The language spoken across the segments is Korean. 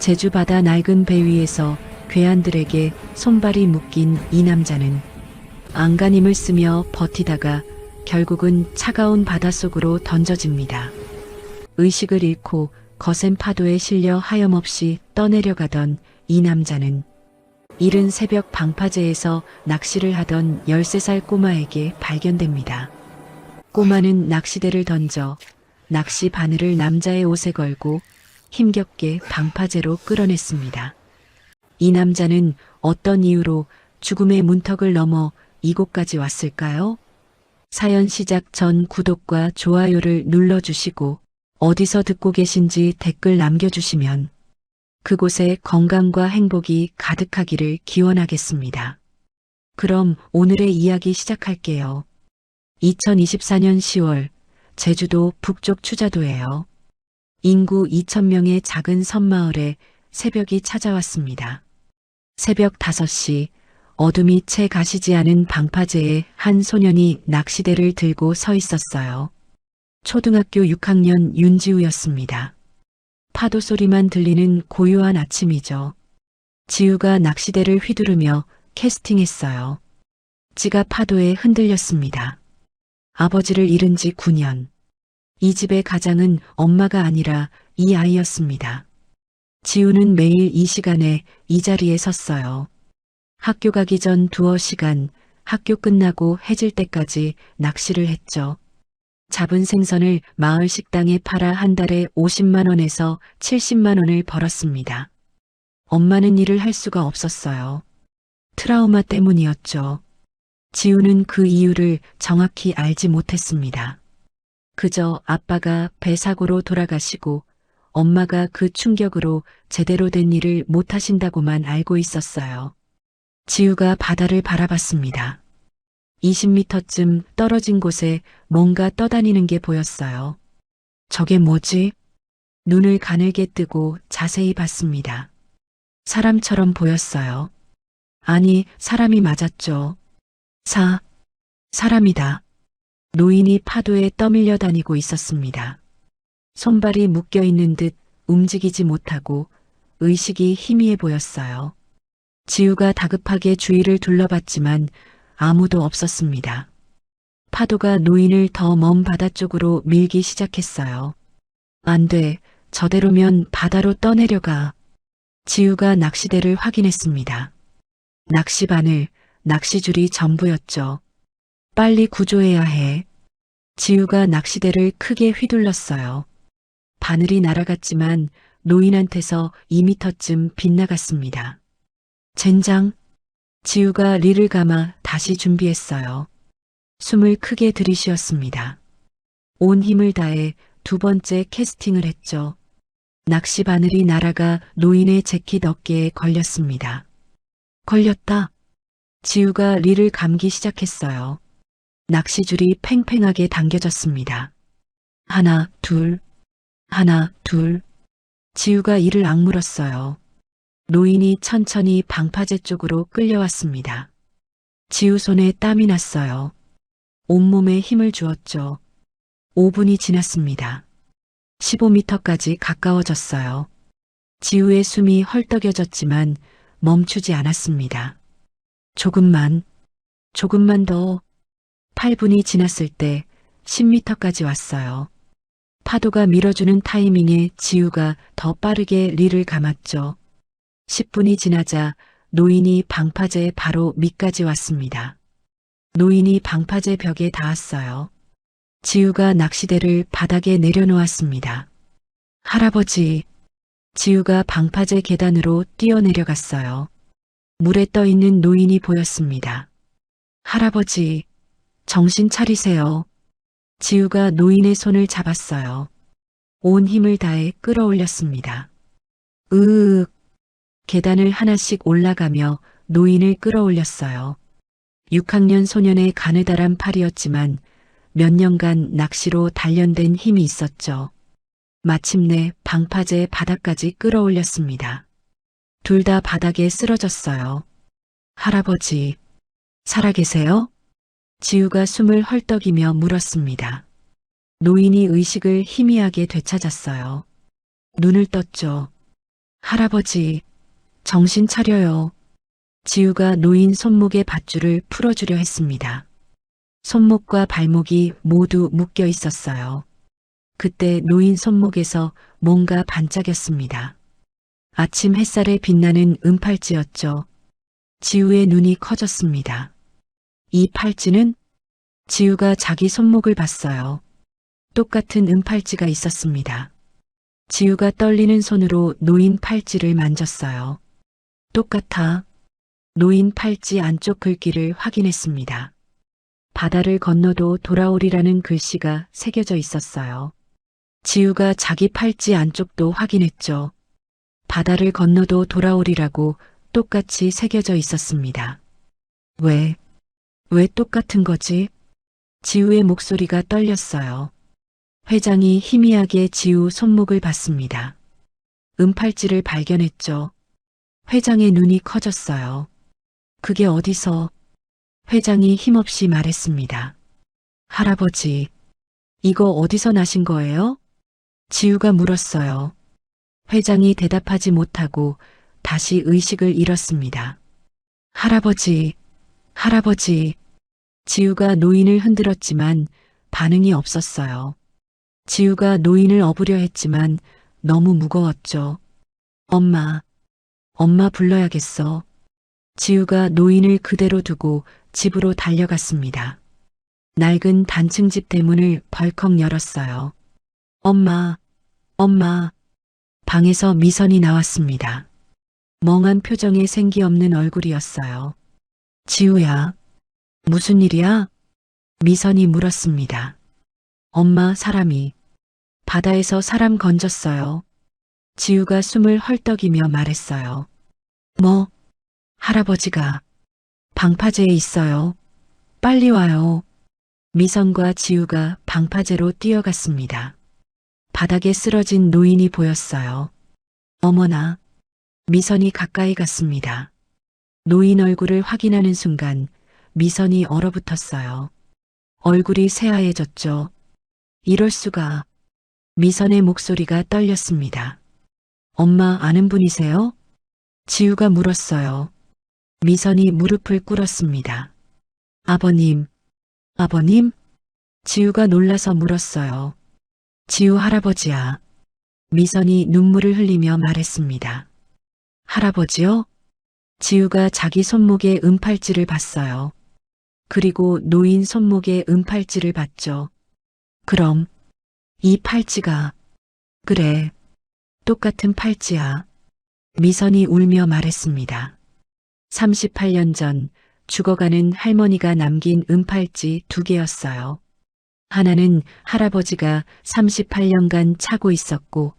제주 바다 낡은 배 위에서 괴한들에게 손발이 묶인 이 남자는 안간힘을 쓰며 버티다가 결국은 차가운 바닷속으로 던져집니다. 의식을 잃고 거센 파도에 실려 하염없이 떠내려가던 이 남자는 이른 새벽 방파제에서 낚시를 하던 13살 꼬마에게 발견됩니다. 꼬마는 낚시대를 던져 낚시 바늘을 남자의 옷에 걸고 힘겹게 방파제로 끌어냈습니다. 이 남자는 어떤 이유로 죽음의 문턱을 넘어 이곳까지 왔을까요? 사연 시작 전 구독과 좋아요를 눌러주시고 어디서 듣고 계신지 댓글 남겨주시면 그곳에 건강과 행복이 가득하기를 기원하겠습니다. 그럼 오늘의 이야기 시작할게요. 2024년 10월 제주도 북쪽 추자도예요. 인구 2,000명의 작은 섬마을에 새벽이 찾아왔습니다. 새벽 5시 어둠이 채 가시지 않은 방파제에 한 소년이 낚시대를 들고 서 있었어요. 초등학교 6학년 윤지우였습니다. 파도 소리만 들리는 고요한 아침이죠. 지우가 낚시대를 휘두르며 캐스팅했어요. 지가 파도에 흔들렸습니다. 아버지를 잃은 지 9년. 이 집의 가장은 엄마가 아니라 이 아이였습니다. 지우는 매일 이 시간에 이 자리에 섰어요. 학교 가기 전 두어 시간, 학교 끝나고 해질 때까지 낚시를 했죠. 잡은 생선을 마을 식당에 팔아 한 달에 50만 원에서 70만 원을 벌었습니다. 엄마는 일을 할 수가 없었어요. 트라우마 때문이었죠. 지우는 그 이유를 정확히 알지 못했습니다. 그저 아빠가 배 사고로 돌아가시고 엄마가 그 충격으로 제대로 된 일을 못하신다고만 알고 있었어요. 지우가 바다를 바라봤습니다. 20m쯤 떨어진 곳에 뭔가 떠다니는 게 보였어요. 저게 뭐지? 눈을 가늘게 뜨고 자세히 봤습니다. 사람처럼 보였어요. 아니, 사람이 맞았죠. 사람이다. 노인이 파도에 떠밀려 다니고 있었습니다. 손발이 묶여 있는 듯 움직이지 못하고 의식이 희미해 보였어요. 지우가 다급하게 주위를 둘러봤지만 아무도 없었습니다. 파도가 노인을 더 먼 바다 쪽으로 밀기 시작했어요. 안 돼, 저대로면 바다로 떠내려가. 지우가 낚시대를 확인했습니다. 낚시바늘, 낚시줄이 전부였죠. 빨리 구조해야 해. 지우가 낚시대를 크게 휘둘렀어요. 바늘이 날아갔지만 노인한테서 2m쯤 빗나갔습니다. 젠장. 지우가 릴을 감아 다시 준비했어요. 숨을 크게 들이쉬었습니다. 온 힘을 다해 두 번째 캐스팅을 했죠. 낚시 바늘이 날아가 노인의 재킷 어깨에 걸렸습니다. 걸렸다. 지우가 릴을 감기 시작했어요. 낚시줄이 팽팽하게 당겨졌습니다. 하나, 둘. 지우가 이를 악물었어요. 노인이 천천히 방파제 쪽으로 끌려왔습니다. 지우 손에 땀이 났어요. 온몸에 힘을 주었죠. 5분이 지났습니다. 15m까지 가까워졌어요. 지우의 숨이 헐떡여졌지만 멈추지 않았습니다. 조금만 더. 8분이 지났을 때 10m까지 왔어요. 파도가 밀어주는 타이밍에 지우가 더 빠르게 릴을 감았죠. 10분이 지나자 노인이 방파제 바로 밑까지 왔습니다. 노인이 방파제 벽에 닿았어요. 지우가 낚시대를 바닥에 내려놓았습니다. 할아버지. 지우가 방파제 계단으로 뛰어내려갔어요. 물에 떠있는 노인이 보였습니다. 할아버지, 정신 차리세요. 지우가 노인의 손을 잡았어요. 온 힘을 다해 끌어올렸습니다. 으윽. 계단을 하나씩 올라가며 노인을 끌어올렸어요. 6학년 소년의 가느다란 팔이었지만 몇 년간 낚시로 단련된 힘이 있었죠. 마침내 방파제 바닥까지 끌어올렸습니다. 둘 다 바닥에 쓰러졌어요. 할아버지, 살아계세요? 지우가 숨을 헐떡이며 물었습니다. 노인이 의식을 희미하게 되찾았어요. 눈을 떴죠. 할아버지, 정신 차려요. 지우가 노인 손목의 밧줄을 풀어주려 했습니다. 손목과 발목이 모두 묶여 있었어요. 그때 노인 손목에서 뭔가 반짝였습니다. 아침 햇살에 빛나는 은팔찌였죠. 지우의 눈이 커졌습니다. 이 팔찌는? 지우가 자기 손목을 봤어요. 똑같은 은팔찌가 있었습니다. 지우가 떨리는 손으로 노인 팔찌를 만졌어요. 똑같아. 노인 팔찌 안쪽 글귀를 확인했습니다. 바다를 건너도 돌아오리라는 글씨가 새겨져 있었어요. 지우가 자기 팔찌 안쪽도 확인했죠. 바다를 건너도 돌아오리라고 똑같이 새겨져 있었습니다. 왜 똑같은 거지? 지우의 목소리가 떨렸어요. 회장이 희미하게 지우 손목을 봤습니다. 은팔찌를 발견했죠. 회장의 눈이 커졌어요. 그게 어디서? 회장이 힘없이 말했습니다. 할아버지, 이거 어디서 나신 거예요? 지우가 물었어요. 회장이 대답하지 못하고 다시 의식을 잃었습니다. 할아버지, 할아버지. 지우가 노인을 흔들었지만 반응이 없었어요. 지우가 노인을 업으려 했지만 너무 무거웠죠. 엄마 불러야겠어. 지우가 노인을 그대로 두고 집으로 달려갔습니다. 낡은 단층집 대문을 벌컥 열었어요. 엄마. 방에서 미선이 나왔습니다. 멍한 표정에 생기 없는 얼굴이었어요. 지우야, 무슨 일이야? 미선이 물었습니다. 엄마, 사람이 바다에서 사람 건졌어요. 지우가 숨을 헐떡이며 말했어요. 뭐? 할아버지가 방파제에 있어요. 빨리 와요. 미선과 지우가 방파제로 뛰어갔습니다. 바닥에 쓰러진 노인이 보였어요. 어머나. 미선이 가까이 갔습니다. 노인 얼굴을 확인하는 순간 미선이 얼어붙었어요. 얼굴이 새하얘졌죠. 이럴 수가. 미선의 목소리가 떨렸습니다. 엄마 아는 분이세요? 지우가 물었어요. 미선이 무릎을 꿇었습니다. 아버님. 지우가 놀라서 물었어요. 지우 할아버지야. 미선이 눈물을 흘리며 말했습니다. 할아버지요? 지우가 자기 손목에 은팔찌를 봤어요. 그리고 노인 손목에 은팔찌를 봤죠. 그럼 이 팔찌가. 그래. 똑같은 팔찌야. 미선이 울며 말했습니다. 38년 전 죽어가는 할머니가 남긴 은팔찌 2개였어요. 하나는 할아버지가 38년간 차고 있었고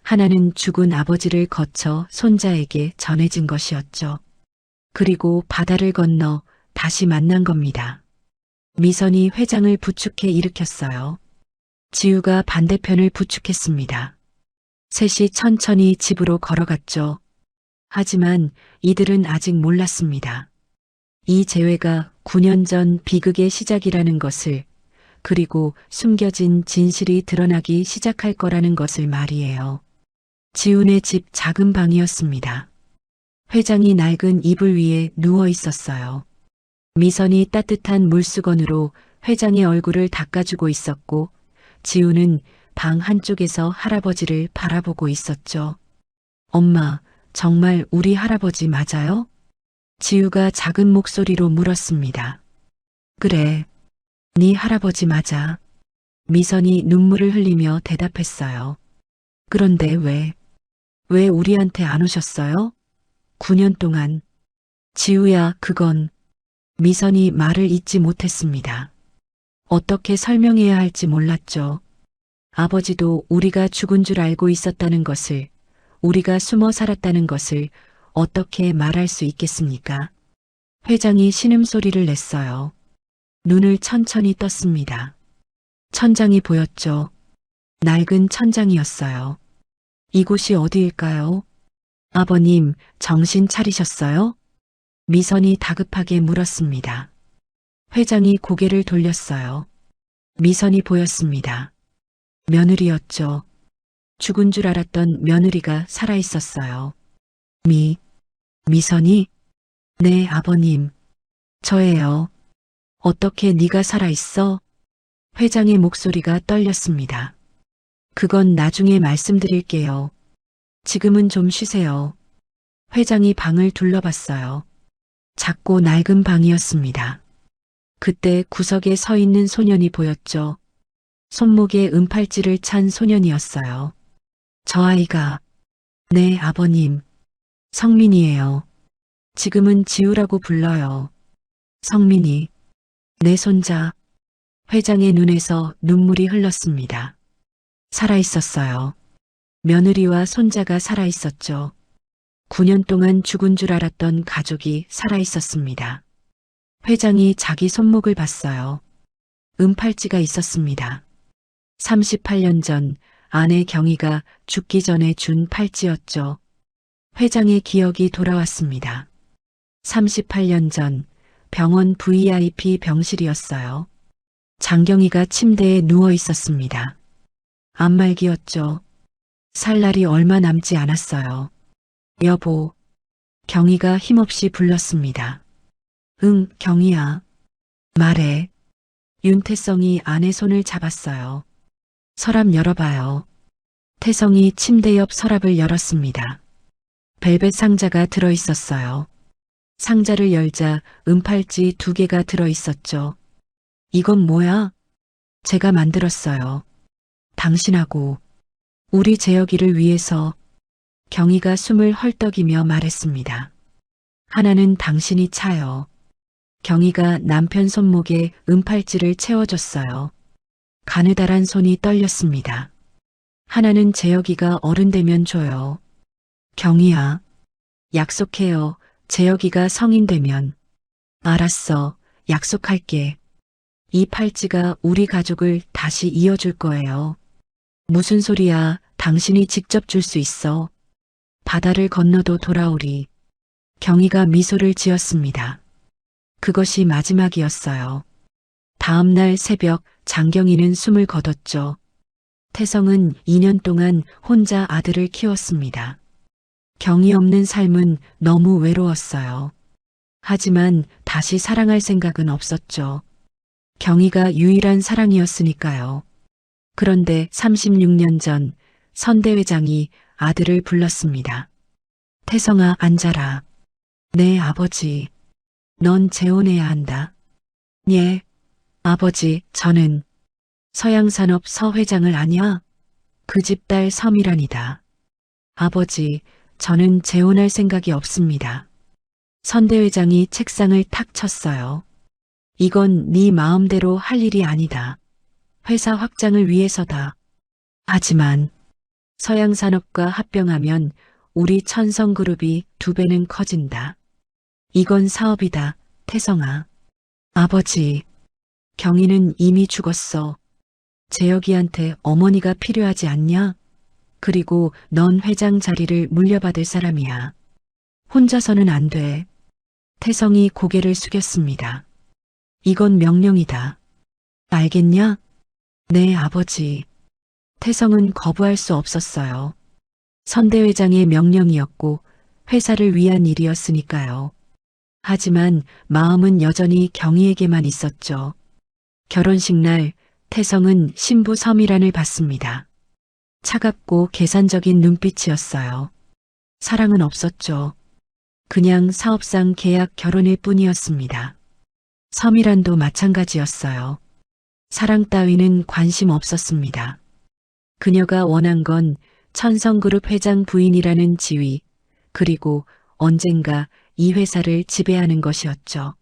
하나는 죽은 아버지를 거쳐 손자에게 전해진 것이었죠. 그리고 바다를 건너 다시 만난 겁니다. 미선이 회장을 부축해 일으켰어요. 지우가 반대편을 부축했습니다. 셋이 천천히 집으로 걸어갔죠. 하지만 이들은 아직 몰랐습니다. 이 재회가 9년 전 비극의 시작이라는 것을, 그리고 숨겨진 진실이 드러나기 시작할 거라는 것을 말이에요. 지훈의 집 작은 방이었습니다. 회장이 낡은 이불 위에 누워 있었어요. 미선이 따뜻한 물수건으로 회장의 얼굴을 닦아주고 있었고 지훈은 방 한쪽에서 할아버지를 바라보고 있었죠. 엄마, 정말 우리 할아버지 맞아요? 지우가 작은 목소리로 물었습니다. 그래, 네 할아버지 맞아. 미선이 눈물을 흘리며 대답했어요. 그런데 왜 우리한테 안 오셨어요? 9년 동안. 지우야, 그건. 미선이 말을 잇지 못했습니다. 어떻게 설명해야 할지 몰랐죠. 아버지도 우리가 죽은 줄 알고 있었다는 것을, 우리가 숨어 살았다는 것을 어떻게 말할 수 있겠습니까? 회장이 신음소리를 냈어요. 눈을 천천히 떴습니다. 천장이 보였죠. 낡은 천장이었어요. 이곳이 어디일까요? 아버님, 정신 차리셨어요? 미선이 다급하게 물었습니다. 회장이 고개를 돌렸어요. 미선이 보였습니다. 며느리였죠. 죽은 줄 알았던 며느리가 살아있었어요. 미선이? 네, 아버님. 저예요. 어떻게 네가 살아있어? 회장의 목소리가 떨렸습니다. 그건 나중에 말씀드릴게요. 지금은 좀 쉬세요. 회장이 방을 둘러봤어요. 작고 낡은 방이었습니다. 그때 구석에 서 있는 소년이 보였죠. 손목에 은팔찌를 찬 소년이었어요. 저 아이가, 네, 아버님. 성민이에요. 지금은 지우라고 불러요. 성민이, 내 손자. 회장의 눈에서 눈물이 흘렀습니다. 살아있었어요. 며느리와 손자가 살아있었죠. 9년 동안 죽은 줄 알았던 가족이 살아있었습니다. 회장이 자기 손목을 봤어요. 은팔찌가 있었습니다. 38년 전 아내 경희가 죽기 전에 준 팔찌였죠. 회장의 기억이 돌아왔습니다. 38년 전 병원 VIP 병실이었어요. 장경희가 침대에 누워 있었습니다. 안말기였죠. 살 날이 얼마 남지 않았어요. 여보, 경희가 힘없이 불렀습니다. 응, 경희야. 말해. 윤태성이 아내 손을 잡았어요. 서랍 열어봐요. 태성이 침대 옆 서랍을 열었습니다. 벨벳 상자가 들어있었어요. 상자를 열자 은팔찌 2개가 들어있었죠. 이건 뭐야? 제가 만들었어요. 당신하고 우리 재혁이를 위해서. 경희가 숨을 헐떡이며 말했습니다. 하나는 당신이 차요. 경희가 남편 손목에 은팔찌를 채워줬어요. 가느다란 손이 떨렸습니다. 하나는 재혁이가 어른 되면 줘요. 경희야, 약속해요. 재혁이가 성인 되면. 알았어, 약속할게. 이 팔찌가 우리 가족을 다시 이어줄 거예요. 무슨 소리야, 당신이 직접 줄 수 있어. 바다를 건너도 돌아오리. 경희가 미소를 지었습니다. 그것이 마지막이었어요. 다음 날 새벽 장경희는 숨을 거뒀죠. 태성은 2년 동안 혼자 아들을 키웠습니다. 경희 없는 삶은 너무 외로웠어요. 하지만 다시 사랑할 생각은 없었죠. 경희가 유일한 사랑이었으니까요. 그런데 36년 전 선대회장이 아들을 불렀습니다. 태성아, 앉아라. 네, 아버지. 넌 재혼해야 한다. 예, 아버지, 저는 서양산업 서 회장을 아냐? 그 집 딸 서미란이다. 아버지, 저는 재혼할 생각이 없습니다. 선대회장이 책상을 탁 쳤어요. 이건 네 마음대로 할 일이 아니다. 회사 확장을 위해서다. 하지만 서양산업과 합병하면 우리 천성그룹이 2배는 커진다. 이건 사업이다, 태성아. 아버지, 경희는 이미 죽었어. 재혁이한테 어머니가 필요하지 않냐? 그리고 넌 회장 자리를 물려받을 사람이야. 혼자서는 안 돼. 태성이 고개를 숙였습니다. 이건 명령이다. 알겠냐? 네, 아버지. 태성은 거부할 수 없었어요. 선대회장의 명령이었고 회사를 위한 일이었으니까요. 하지만 마음은 여전히 경희에게만 있었죠. 결혼식 날 태성은 신부 서미란을 받습니다. 차갑고 계산적인 눈빛이었어요. 사랑은 없었죠. 그냥 사업상 계약 결혼일 뿐이었습니다. 서미란도 마찬가지였어요. 사랑 따위는 관심 없었습니다. 그녀가 원한 건 천성그룹 회장 부인이라는 지위, 그리고 언젠가 이 회사를 지배하는 것이었죠.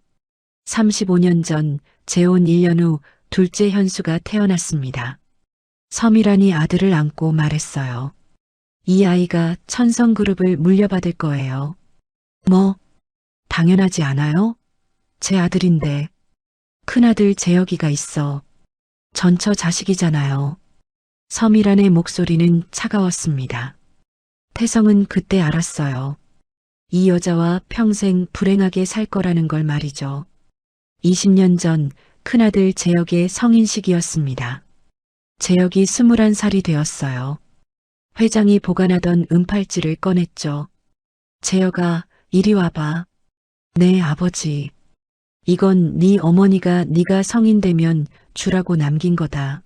35년 전 재혼 1년 후 둘째 현수가 태어났습니다. 서미란이 아들을 안고 말했어요. 이 아이가 천성그룹을 물려받을 거예요. 뭐, 당연하지 않아요? 제 아들인데. 큰아들 재혁이가 있어. 전처 자식이잖아요. 서미란의 목소리는 차가웠습니다. 태성은 그때 알았어요. 이 여자와 평생 불행하게 살 거라는 걸 말이죠. 20년 전 큰아들 재혁의 성인식이었습니다. 재혁이 21살이 되었어요. 회장이 보관하던 은팔찌를 꺼냈죠. 재혁아, 이리 와봐. 네, 아버지. 이건 네 어머니가 네가 성인 되면 주라고 남긴 거다.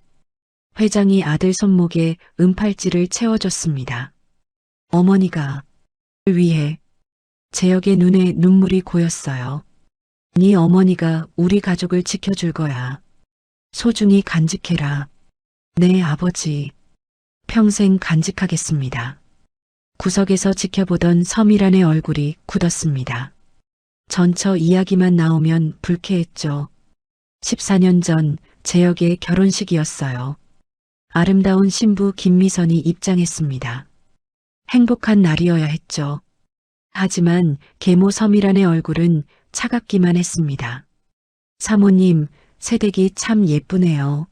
회장이 아들 손목에 은팔찌를 채워줬습니다. 어머니가 위해 재혁의 눈에 눈물이 고였어요. 네 어머니가 우리 가족을 지켜줄 거야. 소중히 간직해라. 네, 아버지. 평생 간직하겠습니다. 구석에서 지켜보던 서미란의 얼굴이 굳었습니다. 전처 이야기만 나오면 불쾌했죠. 14년 전 재혁의 결혼식이었어요. 아름다운 신부 김미선이 입장했습니다. 행복한 날이어야 했죠. 하지만 계모 서미란의 얼굴은 차갑기만 했습니다. 사모님, 새댁이 참 예쁘네요.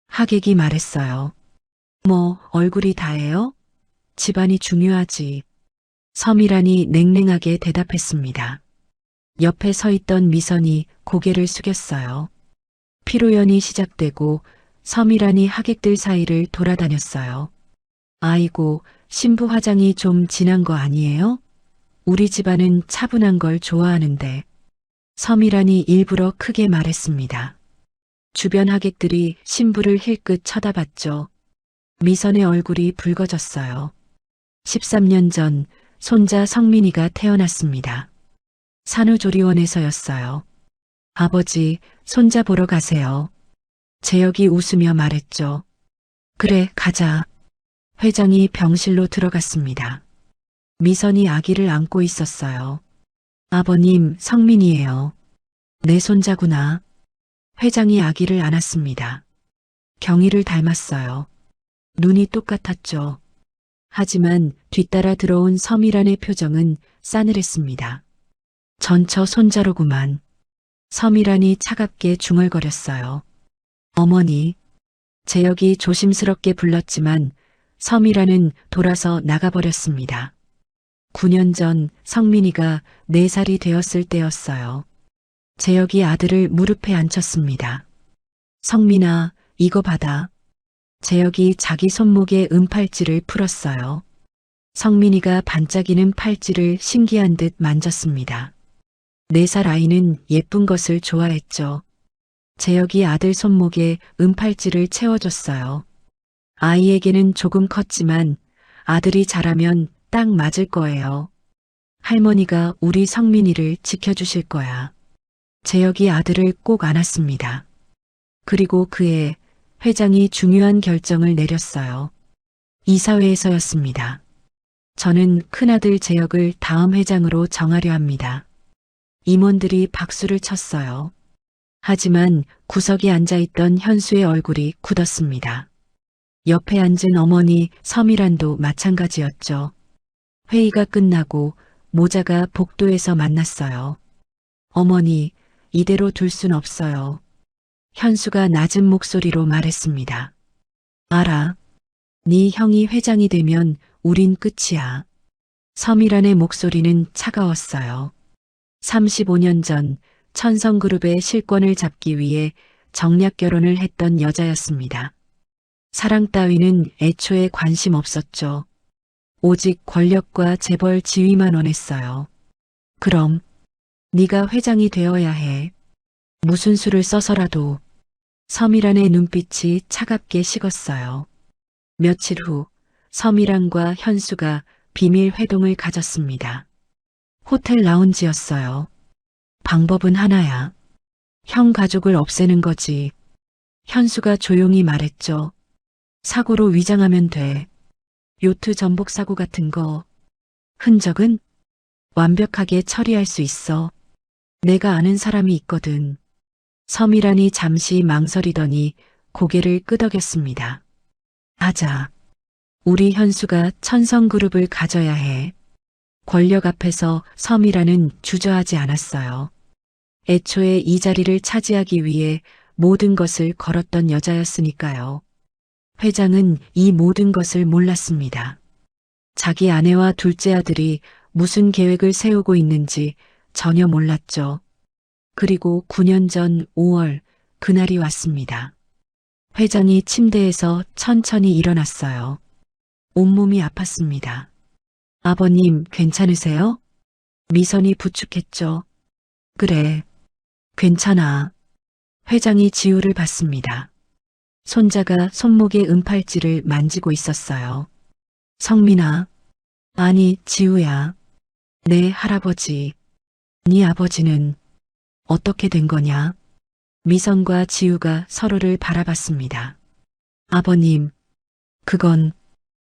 하객이 말했어요. 뭐 얼굴이 다예요? 집안이 중요하지. 서미란이 냉랭하게 대답했습니다. 옆에 서 있던 미선이 고개를 숙였어요. 피로연이 시작되고 서미란이 하객들 사이를 돌아다녔어요. 아이고, 신부 화장이 좀 진한 거 아니에요? 우리 집안은 차분한 걸 좋아하는데. 서미란이 일부러 크게 말했습니다. 주변 하객들이 신부를 힐끗 쳐다봤죠. 미선의 얼굴이 붉어졌어요. 13년 전 손자 성민이가 태어났습니다. 산후조리원에서였어요. 아버지, 손자 보러 가세요. 재혁이 웃으며 말했죠. 그래, 가자. 회장이 병실로 들어갔습니다. 미선이 아기를 안고 있었어요. 아버님, 성민이에요. 내 손자구나. 회장이 아기를 안았습니다. 경희를 닮았어요. 눈이 똑같았죠. 하지만 뒤따라 들어온 서미란의 표정은 싸늘했습니다. 전처 손자로구만. 서미란이 차갑게 중얼거렸어요. 어머니. 재혁이 조심스럽게 불렀지만 서미란은 돌아서 나가버렸습니다. 9년 전 성민이가 4살이 되었을 때였어요. 재혁이 아들을 무릎에 앉혔습니다. 성민아, 이거 받아. 재혁이 자기 손목에 은팔찌를 풀었어요. 성민이가 반짝이는 팔찌를 신기한 듯 만졌습니다. 4살 아이는 예쁜 것을 좋아했죠. 재혁이 아들 손목에 은팔찌를 채워줬어요. 아이에게는 조금 컸지만 아들이 자라면 딱 맞을 거예요. 할머니가 우리 성민이를 지켜주실 거야. 재혁이 아들을 꼭 안았습니다. 그리고 그해 회장이 중요한 결정을 내렸어요. 이사회에서였습니다. 저는 큰아들 재혁을 다음 회장으로 정하려 합니다. 임원들이 박수를 쳤어요. 하지만 구석에 앉아있던 현수의 얼굴이 굳었습니다. 옆에 앉은 어머니 서미란도 마찬가지였죠. 회의가 끝나고 모자가 복도에서 만났어요. 어머니, 이대로 둘 순 없어요. 현수가 낮은 목소리로 말했습니다. 알아. 네 형이 회장이 되면 우린 끝이야. 서미란의 목소리는 차가웠어요. 35년 전 천성그룹의 실권을 잡기 위해 정략 결혼을 했던 여자였습니다. 사랑 따위는 애초에 관심 없었죠. 오직 권력과 재벌 지위만 원했어요. 그럼 네가 회장이 되어야 해. 무슨 수를 써서라도. 서미란의 눈빛이 차갑게 식었어요. 며칠 후 서미란과 현수가 비밀 회동을 가졌습니다. 호텔 라운지였어요. 방법은 하나야. 형 가족을 없애는 거지. 현수가 조용히 말했죠. 사고로 위장하면 돼. 요트 전복 사고 같은 거. 흔적은 완벽하게 처리할 수 있어. 내가 아는 사람이 있거든. 서미란이 잠시 망설이더니 고개를 끄덕였습니다. 하자. 우리 현수가 천성그룹을 가져야 해. 권력 앞에서 서미란은 주저하지 않았어요. 애초에 이 자리를 차지하기 위해 모든 것을 걸었던 여자였으니까요. 회장은 이 모든 것을 몰랐습니다. 자기 아내와 둘째 아들이 무슨 계획을 세우고 있는지 전혀 몰랐죠. 그리고 9년 전 5월 그날이 왔습니다. 회장이 침대에서 천천히 일어났어요. 온몸이 아팠습니다. 아버님, 괜찮으세요? 미선이 부축했죠. 그래, 괜찮아. 회장이 지우를 봤습니다. 손자가 손목의 은팔찌를 만지고 있었어요. 성민아, 아니, 지우야. 내 할아버지, 네 아버지는 어떻게 된 거냐? 미선과 지우가 서로를 바라봤습니다. 아버님, 그건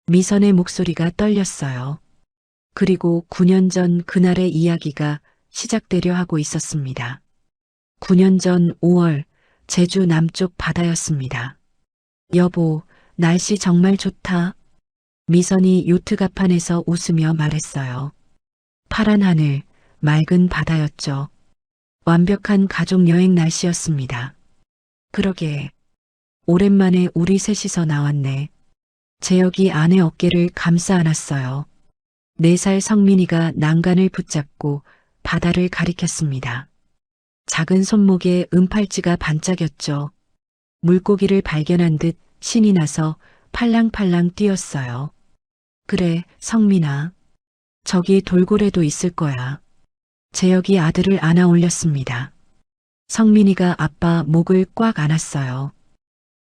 미선의 목소리가 떨렸어요. 그리고 9년 전 그날의 이야기가 시작되려 하고 있었습니다. 9년 전 5월 제주 남쪽 바다였습니다. 여보, 날씨 정말 좋다. 미선이 요트 갑판에서 웃으며 말했어요. 파란 하늘, 맑은 바다였죠. 완벽한 가족 여행 날씨였습니다. 그러게, 오랜만에 우리 셋이서 나왔네. 재혁이 아내 어깨를 감싸 안았어요. 4살 성민이가 난간을 붙잡고 바다를 가리켰습니다. 작은 손목에 은팔찌가 반짝였죠. 물고기를 발견한 듯 신이 나서 팔랑팔랑 뛰었어요. 그래, 성민아. 저기 돌고래도 있을 거야. 재혁이 아들을 안아 올렸습니다. 성민이가 아빠 목을 꽉 안았어요.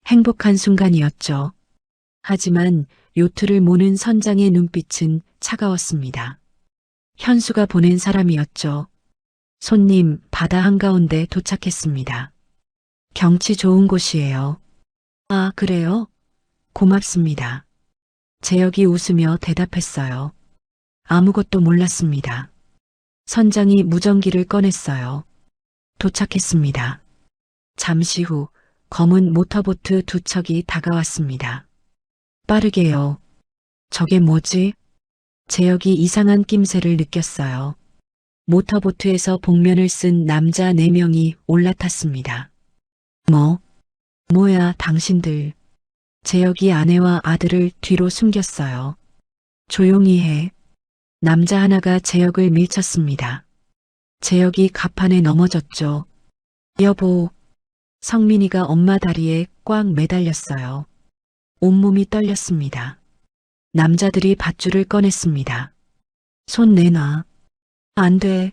행복한 순간이었죠. 하지만 요트를 모는 선장의 눈빛은 차가웠습니다. 현수가 보낸 사람이었죠. 손님, 바다 한가운데 도착했습니다. 경치 좋은 곳이에요. 아, 그래요? 고맙습니다. 재혁이 웃으며 대답했어요. 아무것도 몰랐습니다. 선장이 무전기를 꺼냈어요. 도착했습니다. 잠시 후 검은 모터보트 2척이 다가왔습니다. 빠르게요. 저게 뭐지? 재혁이 이상한 낌새를 느꼈어요. 모터보트에서 복면을 쓴 남자 4명이 올라탔습니다. 뭐야 당신들. 재혁이 아내와 아들을 뒤로 숨겼어요. 조용히 해. 남자 하나가 재혁을 밀쳤습니다. 재혁이 갑판에 넘어졌죠. 여보. 성민이가 엄마 다리에 꽉 매달렸어요. 온몸이 떨렸습니다. 남자들이 밧줄을 꺼냈습니다. 손 내놔. 안 돼.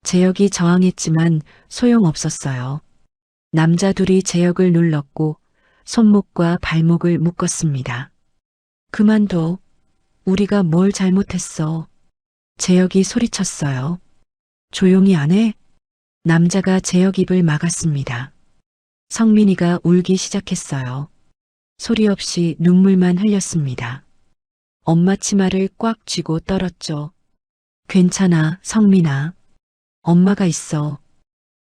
재혁이 저항했지만 소용없었어요. 남자 둘이 재혁을 눌렀고 손목과 발목을 묶었습니다. 그만둬. 우리가 뭘 잘못했어. 재혁이 소리쳤어요. 조용히 안 해? 남자가 재혁 입을 막았습니다. 성민이가 울기 시작했어요. 소리 없이 눈물만 흘렸습니다. 엄마 치마를 꽉 쥐고 떨었죠. 괜찮아, 성민아. 엄마가 있어.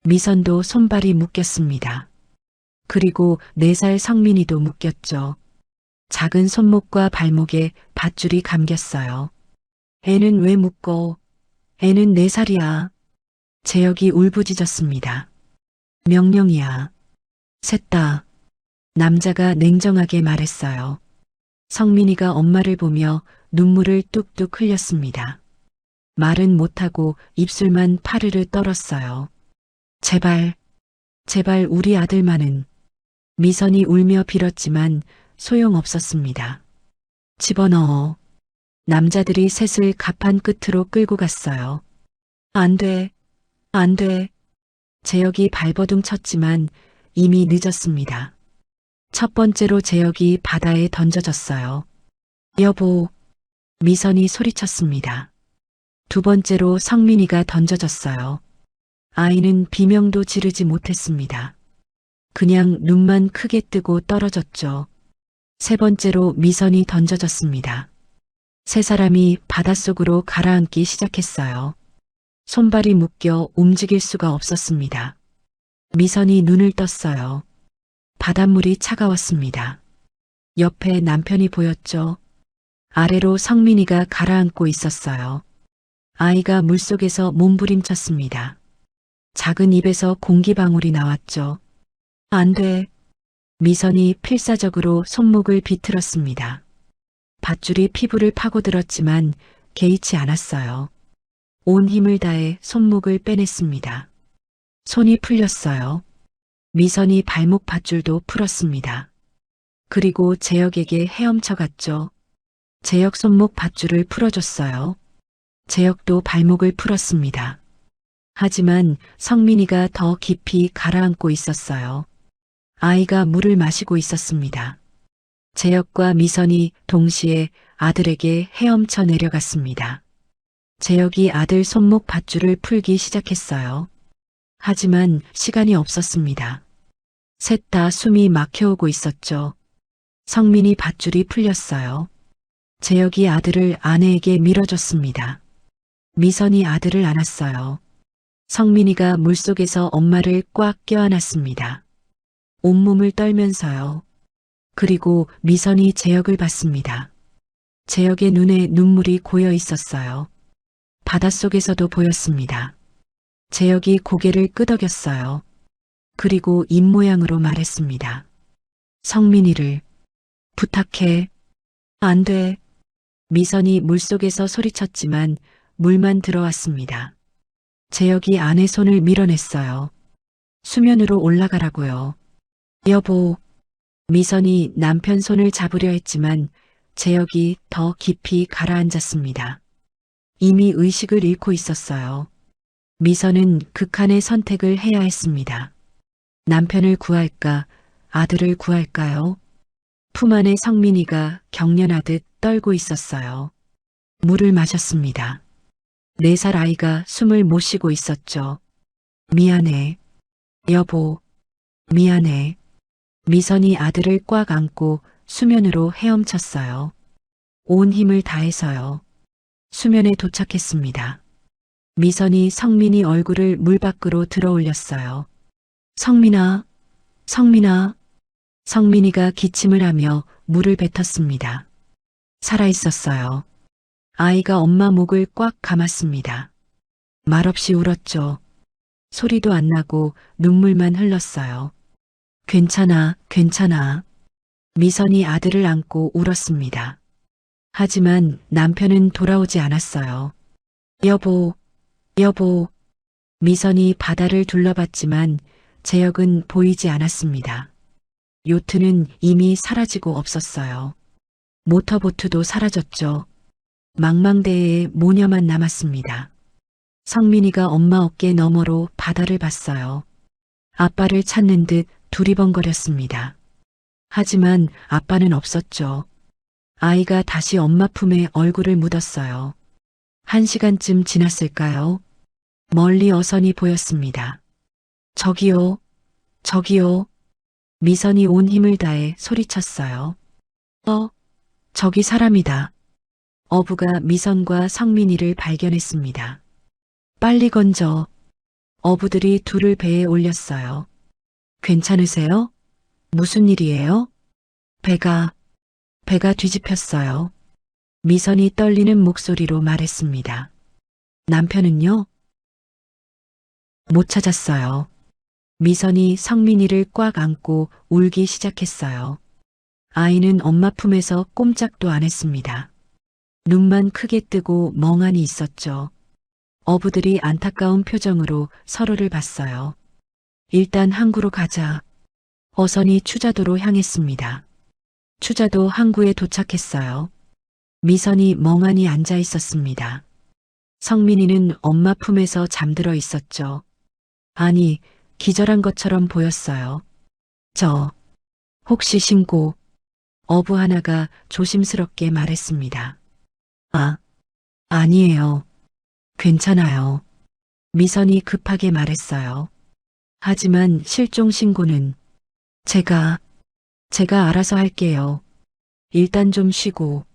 미선도 손발이 묶였습니다. 그리고 4살 성민이도 묶였죠. 작은 손목과 발목에 밧줄이 감겼어요. 애는 왜 묶어? 애는 4살이야. 재혁이 울부짖었습니다. 명령이야. 셋 다. 남자가 냉정하게 말했어요. 성민이가 엄마를 보며 눈물을 뚝뚝 흘렸습니다. 말은 못하고 입술만 파르르 떨었어요. 제발, 제발 우리 아들만은. 미선이 울며 빌었지만 소용없었습니다. 집어넣어. 남자들이 셋을 갑판 끝으로 끌고 갔어요. 안 돼, 안 돼. 재혁이 발버둥 쳤지만 이미 늦었습니다. 첫 번째로 재혁이 바다에 던져졌어요. 여보. 미선이 소리쳤습니다. 두 번째로 성민이가 던져졌어요. 아이는 비명도 지르지 못했습니다. 그냥 눈만 크게 뜨고 떨어졌죠. 세 번째로 미선이 던져졌습니다. 3사람이 바닷속으로 가라앉기 시작했어요. 손발이 묶여 움직일 수가 없었습니다. 미선이 눈을 떴어요. 바닷물이 차가웠습니다. 옆에 남편이 보였죠. 아래로 성민이가 가라앉고 있었어요. 아이가 물속에서 몸부림쳤습니다. 작은 입에서 공기방울이 나왔죠. 안 돼. 미선이 필사적으로 손목을 비틀었습니다. 밧줄이 피부를 파고들었지만 개의치 않았어요. 온 힘을 다해 손목을 빼냈습니다. 손이 풀렸어요. 미선이 발목 밧줄도 풀었습니다. 그리고 재혁에게 헤엄쳐 갔죠. 재혁 손목 밧줄을 풀어줬어요. 재혁도 발목을 풀었습니다. 하지만 성민이가 더 깊이 가라앉고 있었어요. 아이가 물을 마시고 있었습니다. 재혁과 미선이 동시에 아들에게 헤엄쳐 내려갔습니다. 재혁이 아들 손목 밧줄을 풀기 시작했어요. 하지만 시간이 없었습니다. 셋 다 숨이 막혀오고 있었죠. 성민이 밧줄이 풀렸어요. 재혁이 아들을 아내에게 밀어줬습니다. 미선이 아들을 안았어요. 성민이가 물속에서 엄마를 꽉 껴안았습니다. 온몸을 떨면서요. 그리고 미선이 재혁을 봤습니다. 재혁의 눈에 눈물이 고여 있었어요. 바닷속에서도 보였습니다. 재혁이 고개를 끄덕였어요. 그리고 입모양으로 말했습니다. 성민이를 부탁해. 안 돼. 미선이 물속에서 소리쳤지만 물만 들어왔습니다. 재혁이 아내 손을 밀어냈어요. 수면으로 올라가라고요. 여보. 미선이 남편 손을 잡으려 했지만 재혁이 더 깊이 가라앉았습니다. 이미 의식을 잃고 있었어요. 미선은 극한의 선택을 해야 했습니다. 남편을 구할까, 아들을 구할까요? 품 안에 성민이가 경련하듯 떨고 있었어요. 물을 마셨습니다. 4살 아이가 숨을 못 쉬고 있었죠. 미안해. 여보. 미안해. 미선이 아들을 꽉 안고 수면으로 헤엄쳤어요. 온 힘을 다해서요. 수면에 도착했습니다. 미선이 성민이 얼굴을 물 밖으로 들어 올렸어요. 성민아, 성민아. 성민이가 기침을 하며 물을 뱉었습니다. 살아있었어요. 아이가 엄마 목을 꽉 감았습니다. 말없이 울었죠. 소리도 안 나고 눈물만 흘렀어요. 괜찮아, 괜찮아. 미선이 아들을 안고 울었습니다. 하지만 남편은 돌아오지 않았어요. 여보, 여보. 미선이 바다를 둘러봤지만 재혁은 보이지 않았습니다. 요트는 이미 사라지고 없었어요. 모터보트도 사라졌죠. 망망대해에 모녀만 남았습니다. 성민이가 엄마 어깨 너머로 바다를 봤어요. 아빠를 찾는 듯 두리번거렸습니다. 하지만 아빠는 없었죠. 아이가 다시 엄마 품에 얼굴을 묻었어요. 1시간쯤 지났을까요? 멀리 어선이 보였습니다. 저기요, 저기요. 미선이 온 힘을 다해 소리쳤어요. 저기 사람이다. 어부가 미선과 성민이를 발견했습니다. 빨리 건져. 어부들이 둘을 배에 올렸어요. 괜찮으세요? 무슨 일이에요? 배가 뒤집혔어요. 미선이 떨리는 목소리로 말했습니다. 남편은요? 못 찾았어요. 미선이 성민이를 꽉 안고 울기 시작했어요. 아이는 엄마 품에서 꼼짝도 안 했습니다. 눈만 크게 뜨고 멍하니 있었죠. 어부들이 안타까운 표정으로 서로를 봤어요. 일단 항구로 가자. 어선이 추자도로 향했습니다. 추자도 항구에 도착했어요. 미선이 멍하니 앉아 있었습니다. 성민이는 엄마 품에서 잠들어 있었죠. 아니, 기절한 것처럼 보였어요. 혹시 신고? 어부 하나가 조심스럽게 말했습니다. 아니에요. 괜찮아요. 미선이 급하게 말했어요. 하지만 실종 신고는 제가 알아서 할게요. 일단 좀 쉬고.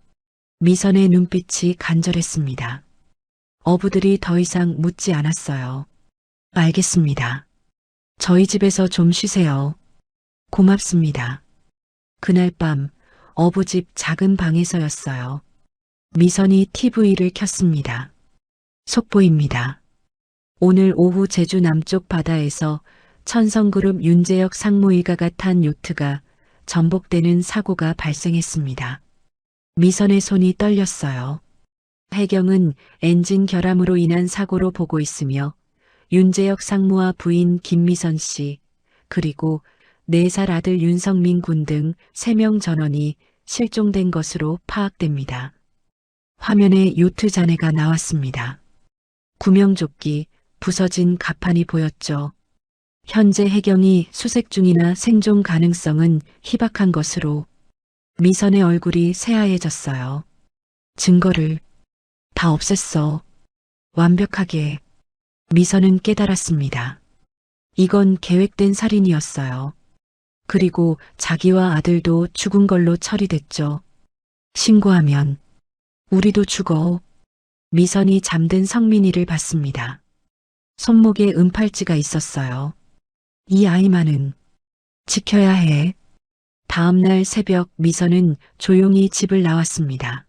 미선의 눈빛이 간절했습니다. 어부들이 더 이상 묻지 않았어요. 알겠습니다. 저희 집에서 좀 쉬세요. 고맙습니다. 그날 밤 어부집 작은 방에서였어요. 미선이 TV를 켰습니다. 속보입니다. 오늘 오후 제주 남쪽 바다에서 천성그룹 윤재혁 상무일가가 탄 요트가 전복되는 사고가 발생했습니다. 미선의 손이 떨렸어요. 해경은 엔진 결함으로 인한 사고로 보고 있으며 윤재혁 상무와 부인 김미선 씨, 그리고 4살 아들 윤성민 군 등 3명 전원이 실종된 것으로 파악됩니다. 화면에 요트 잔해가 나왔습니다. 구명조끼, 부서진 갑판이 보였죠. 현재 해경이 수색 중이나 생존 가능성은 희박한 것으로 미선의 얼굴이 새하얘졌어요. 증거를 다 없앴어. 완벽하게. 미선은 깨달았습니다. 이건 계획된 살인이었어요. 그리고 자기와 아들도 죽은 걸로 처리됐죠. 신고하면 우리도 죽어. 미선이 잠든 성민이를 봤습니다. 손목에 은팔찌가 있었어요. 이 아이만은 지켜야 해. 다음 날 새벽 미선은 조용히 집을 나왔습니다.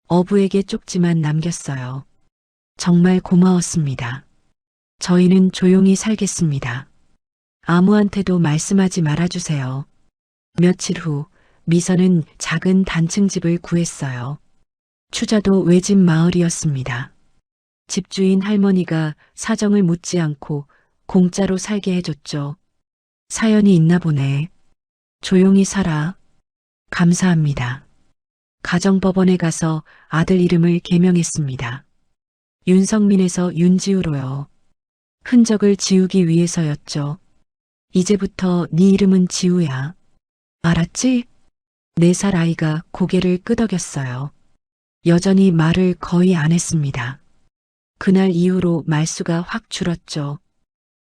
어부에게 쪽지만 남겼어요. 정말 고마웠습니다. 저희는 조용히 살겠습니다. 아무한테도 말씀하지 말아주세요. 며칠 후 미선은 작은 단층 집을 구했어요. 추자도 외진 마을이었습니다. 집주인 할머니가 사정을 묻지 않고 공짜로 살게 해줬죠. 사연이 있나 보네. 조용히 살아. 감사합니다. 가정법원에 가서 아들 이름을 개명했습니다. 윤성민에서 윤지우로요. 흔적을 지우기 위해서였죠. 이제부터 네 이름은 지우야. 알았지? 4살 아이가 고개를 끄덕였어요. 여전히 말을 거의 안 했습니다. 그날 이후로 말수가 확 줄었죠.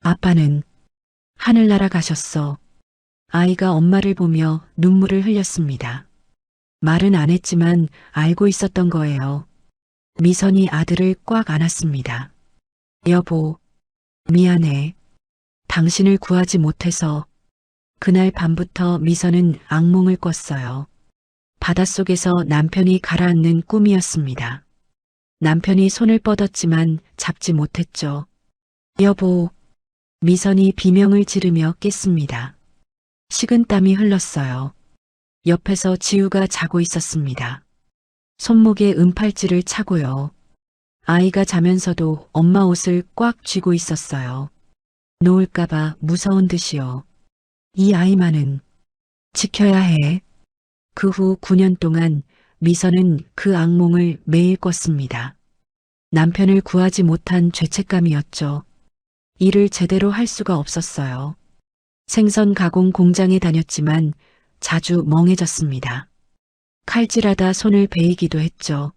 아빠는 하늘 날아가셨어. 아이가 엄마를 보며 눈물을 흘렸습니다. 말은 안 했지만 알고 있었던 거예요. 미선이 아들을 꽉 안았습니다. 여보, 미안해. 당신을 구하지 못해서. 그날 밤부터 미선은 악몽을 꿨어요. 바닷속에서 남편이 가라앉는 꿈이었습니다. 남편이 손을 뻗었지만 잡지 못했죠. 여보, 미선이 비명을 지르며 깼습니다. 식은땀이 흘렀어요. 옆에서 지우가 자고 있었습니다. 손목에 은팔찌를 차고요. 아이가 자면서도 엄마 옷을 꽉 쥐고 있었어요. 놓을까봐 무서운 듯이요. 이 아이만은 지켜야 해. 그 후 9년 동안 미선은 그 악몽을 매일 꿨습니다. 남편을 구하지 못한 죄책감이었죠. 일을 제대로 할 수가 없었어요. 생선 가공 공장에 다녔지만 자주 멍해졌습니다. 칼질하다 손을 베이기도 했죠.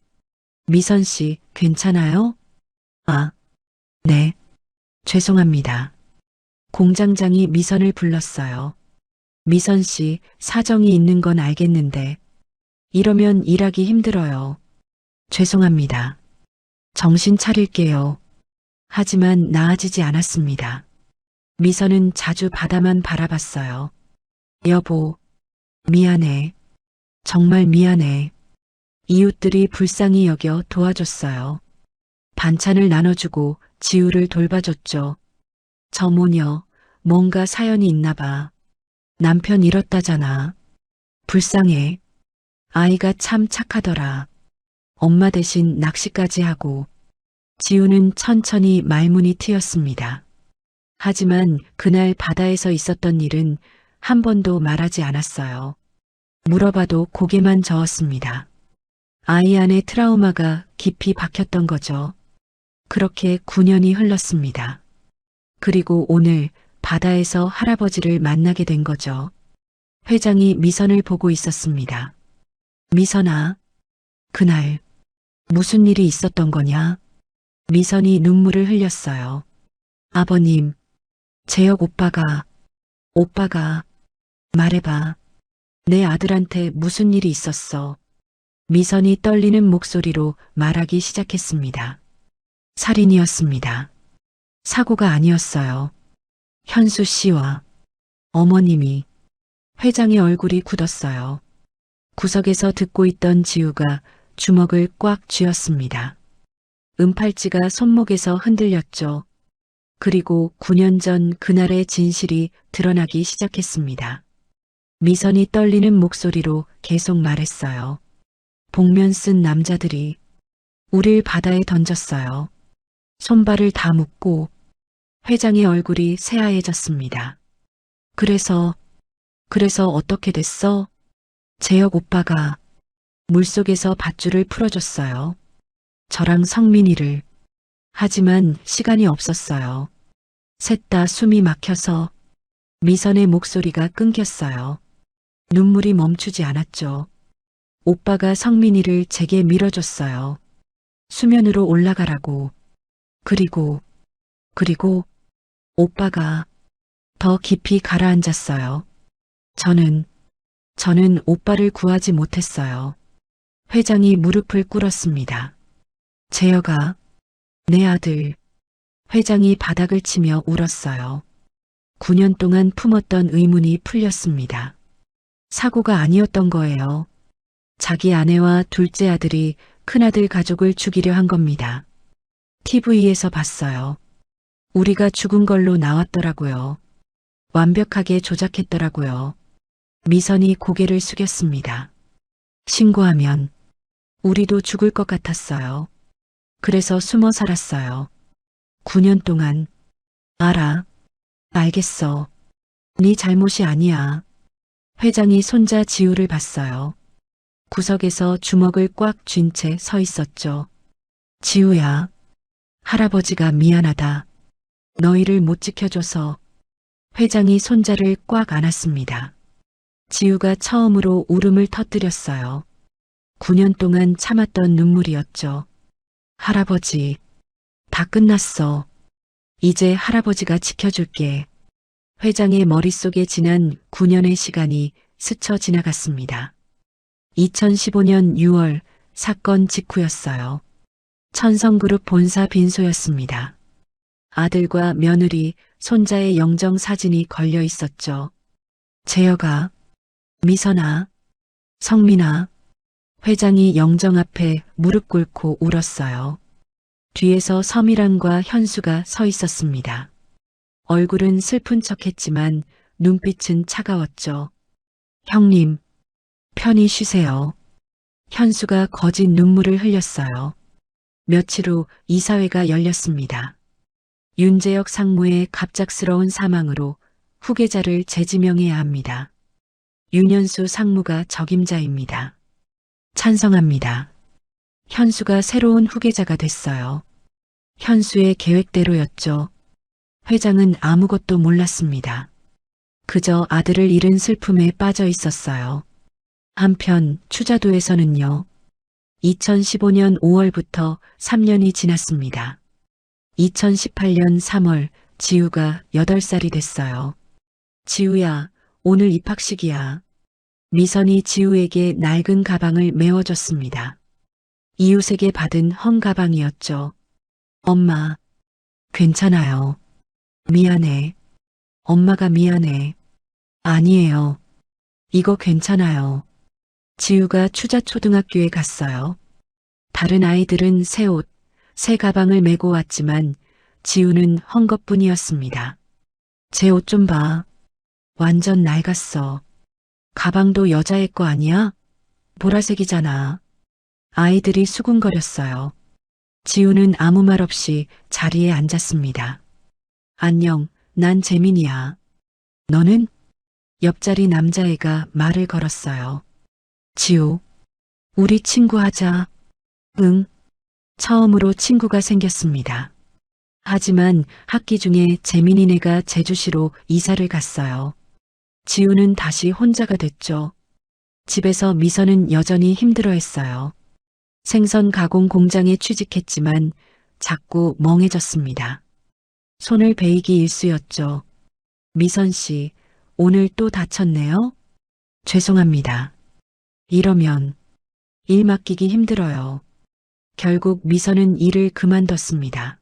미선 씨, 괜찮아요? 아, 네. 죄송합니다. 공장장이 미선을 불렀어요. 미선 씨, 사정이 있는 건 알겠는데 이러면 일하기 힘들어요. 죄송합니다. 정신 차릴게요. 하지만 나아지지 않았습니다. 미선은 자주 바다만 바라봤어요. 여보, 미안해. 정말 미안해. 이웃들이 불쌍히 여겨 도와줬어요. 반찬을 나눠주고 지우를 돌봐줬죠. 저 모녀, 뭔가 사연이 있나 봐. 남편 잃었다잖아. 불쌍해. 아이가 참 착하더라. 엄마 대신 낚시까지 하고. 지우는 천천히 말문이 트였습니다. 하지만 그날 바다에서 있었던 일은 한 번도 말하지 않았어요. 물어봐도 고개만 저었습니다. 아이 안에 트라우마가 깊이 박혔던 거죠. 그렇게 9년이 흘렀습니다. 그리고 오늘 바다에서 할아버지를 만나게 된 거죠. 회장이 미선을 보고 있었습니다. 미선아, 그날 무슨 일이 있었던 거냐? 미선이 눈물을 흘렸어요. 아버님, 재혁 오빠가 말해봐. 내 아들한테 무슨 일이 있었어? 미선이 떨리는 목소리로 말하기 시작했습니다. 살인이었습니다. 사고가 아니었어요. 현수 씨와 어머님이. 회장의 얼굴이 굳었어요. 구석에서 듣고 있던 지우가 주먹을 꽉 쥐었습니다. 은팔찌가 손목에서 흔들렸죠. 그리고 9년 전 그날의 진실이 드러나기 시작했습니다. 미선이 떨리는 목소리로 계속 말했어요. 복면 쓴 남자들이 우릴 바다에 던졌어요. 손발을 다 묶고. 회장의 얼굴이 새하얘졌습니다. 그래서 어떻게 됐어? 재혁 오빠가. 물속에서 밧줄을 풀어줬어요. 저랑 성민이를. 하지만 시간이 없었어요. 셋 다 숨이 막혀서 미선의 목소리가 끊겼어요. 눈물이 멈추지 않았죠. 오빠가 성민이를 제게 밀어줬어요. 수면으로 올라가라고. 그리고 오빠가 더 깊이 가라앉았어요. 저는 오빠를 구하지 못했어요. 회장이 무릎을 꿇었습니다. 재혁아, 내 아들. 회장이 바닥을 치며 울었어요. 9년 동안 품었던 의문이 풀렸습니다. 사고가 아니었던 거예요. 자기 아내와 둘째 아들이 큰아들 가족을 죽이려 한 겁니다. TV에서 봤어요. 우리가 죽은 걸로 나왔더라고요. 완벽하게 조작했더라고요. 미선이 고개를 숙였습니다. 신고하면 우리도 죽을 것 같았어요. 그래서 숨어 살았어요. 9년 동안. 알겠어. 네 잘못이 아니야. 회장이 손자 지우를 봤어요. 구석에서 주먹을 꽉 쥔 채 서 있었죠. 지우야, 할아버지가 미안하다. 너희를 못 지켜줘서. 회장이 손자를 꽉 안았습니다. 지우가 처음으로 울음을 터뜨렸어요. 9년 동안 참았던 눈물이었죠. 할아버지, 다 끝났어. 이제 할아버지가 지켜줄게. 회장의 머릿속에 지난 9년의 시간이 스쳐 지나갔습니다. 2015년 6월 사건 직후였어요. 천성그룹 본사 빈소였습니다. 아들과 며느리, 손자의 영정 사진이 걸려 있었죠. 재혁아, 미선아, 성민아. 회장이 영정 앞에 무릎 꿇고 울었어요. 뒤에서 서미란과 현수가 서 있었습니다. 얼굴은 슬픈 척했지만 눈빛은 차가웠죠. 형님, 편히 쉬세요. 현수가 거짓 눈물을 흘렸어요. 며칠 후 이사회가 열렸습니다. 윤재혁 상무의 갑작스러운 사망으로 후계자를 재지명해야 합니다. 윤현수 상무가 적임자입니다. 찬성합니다. 현수가 새로운 후계자가 됐어요. 현수의 계획대로였죠. 회장은 아무것도 몰랐습니다. 그저 아들을 잃은 슬픔에 빠져 있었어요. 한편 추자도에서는요. 2015년 5월부터 3년이 지났습니다. 2018년 3월 지우가 8살이 됐어요. 지우야, 오늘 입학식이야. 미선이 지우에게 낡은 가방을 메워줬습니다. 이웃에게 받은 헝 가방이었죠. 엄마, 괜찮아요. 미안해. 엄마가 미안해. 아니에요. 이거 괜찮아요. 지우가 추자초등학교에 갔어요. 다른 아이들은 새 옷, 새 가방을 메고 왔지만 지우는 헝 것뿐이었습니다. 제 옷 좀 봐. 완전 낡았어. 가방도 여자애 거 아니야? 보라색이잖아. 아이들이 수군거렸어요. 지우는 아무 말 없이 자리에 앉았습니다. 안녕, 난 재민이야. 너는? 옆자리 남자애가 말을 걸었어요. 지우, 우리 친구하자. 응. 처음으로 친구가 생겼습니다. 하지만 학기 중에 재민이네가 제주시로 이사를 갔어요. 지우는 다시 혼자가 됐죠. 집에서 미선은 여전히 힘들어했어요. 생선 가공 공장에 취직했지만 자꾸 멍해졌습니다. 손을 베이기 일쑤였죠. 미선 씨, 오늘 또 다쳤네요? 죄송합니다. 이러면 일 맡기기 힘들어요. 결국 미선은 일을 그만뒀습니다.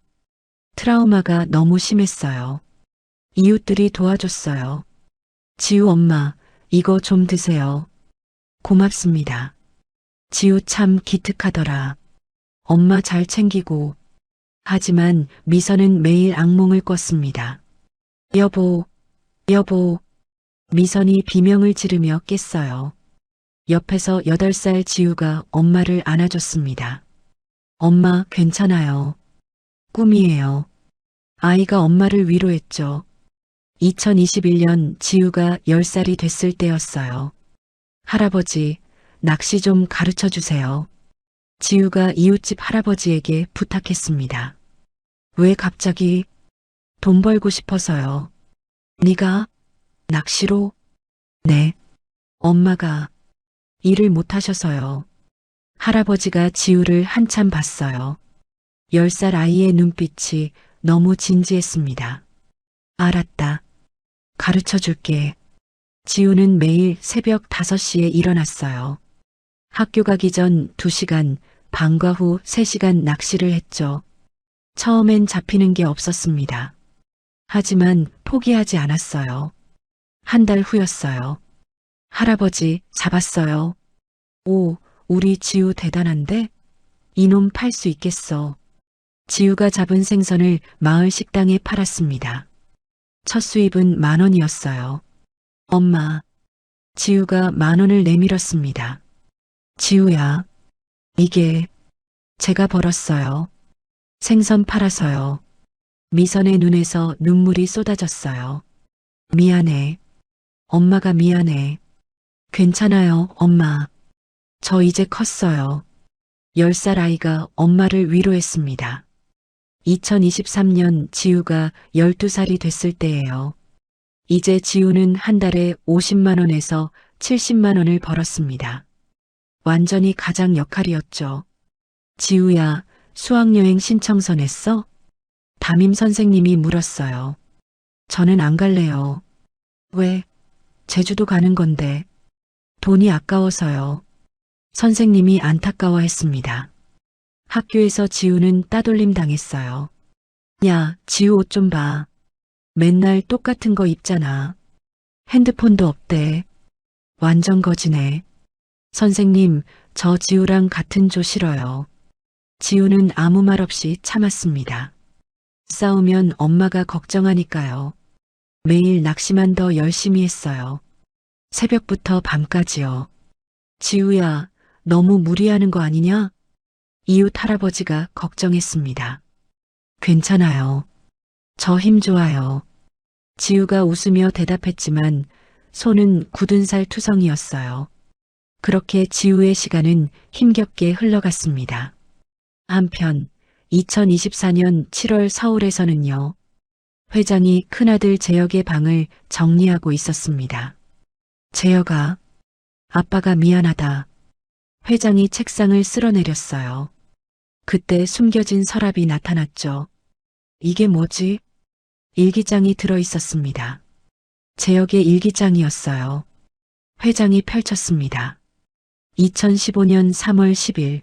트라우마가 너무 심했어요. 이웃들이 도와줬어요. 지우 엄마, 이거 좀 드세요. 고맙습니다. 지우 참 기특하더라. 엄마 잘 챙기고. 하지만 미선은 매일 악몽을 꿨습니다. 여보. 미선이 비명을 지르며 깼어요. 옆에서 8살 지우가 엄마를 안아줬습니다. 엄마 괜찮아요. 꿈이에요. 아이가 엄마를 위로했죠. 2021년 지우가 10살이 됐을 때였어요. 할아버지, 낚시 좀 가르쳐 주세요. 지우가 이웃집 할아버지에게 부탁했습니다. 왜 갑자기? 돈 벌고 싶어서요. 네가 낚시로? 네. 엄마가 일을 못 하셔서요. 할아버지가 지우를 한참 봤어요. 10살 아이의 눈빛이 너무 진지했습니다. 알았다. 가르쳐 줄게. 지우는 매일 새벽 5시에 일어났어요. 학교 가기 전 2시간, 방과 후 3시간 낚시를 했죠. 처음엔 잡히는 게 없었습니다. 하지만 포기하지 않았어요. 한 달 후였어요. 할아버지, 잡았어요. 오, 우리 지우 대단한데? 이놈 팔 수 있겠어. 지우가 잡은 생선을 마을 식당에 팔았습니다. 첫 수입은 10,000원이었어요. 엄마, 지우가 10,000원을 내밀었습니다. 지우야, 이게 제가 벌었어요. 생선 팔아서요. 미선의 눈에서 눈물이 쏟아졌어요. 미안해. 엄마가 미안해. 괜찮아요, 엄마. 저 이제 컸어요. 10살 아이가 엄마를 위로했습니다. 2023년 지우가 12살이 됐을 때예요. 이제 지우는 한 달에 50만 원에서 70만 원을 벌었습니다. 완전히 가장 역할이었죠. 지우야, 수학여행 신청서 냈어? 담임 선생님이 물었어요. 저는 안 갈래요. 왜? 제주도 가는 건데. 돈이 아까워서요. 선생님이 안타까워했습니다. 학교에서 지우는 따돌림 당했어요. 야, 지우 옷 좀 봐. 맨날 똑같은 거 입잖아. 핸드폰도 없대. 완전 거지네. 선생님, 저 지우랑 같은 조 싫어요. 지우는 아무 말 없이 참았습니다. 싸우면 엄마가 걱정하니까요. 매일 낚시만 더 열심히 했어요. 새벽부터 밤까지요. 지우야, 너무 무리하는 거 아니냐? 이웃 할아버지가 걱정했습니다. 괜찮아요. 저 힘 좋아요. 지우가 웃으며 대답했지만 손은 굳은 살 투성이었어요. 그렇게 지우의 시간은 힘겹게 흘러갔습니다. 한편 2024년 7월 서울에서는요. 회장이 큰아들 재혁의 방을 정리하고 있었습니다. 재혁아, 아빠가 미안하다. 회장이 책상을 쓸어내렸어요. 그때 숨겨진 서랍이 나타났죠. 이게 뭐지? 일기장이 들어 있었습니다. 재혁의 일기장이었어요. 회장이 펼쳤습니다. 2015년 3월 10일.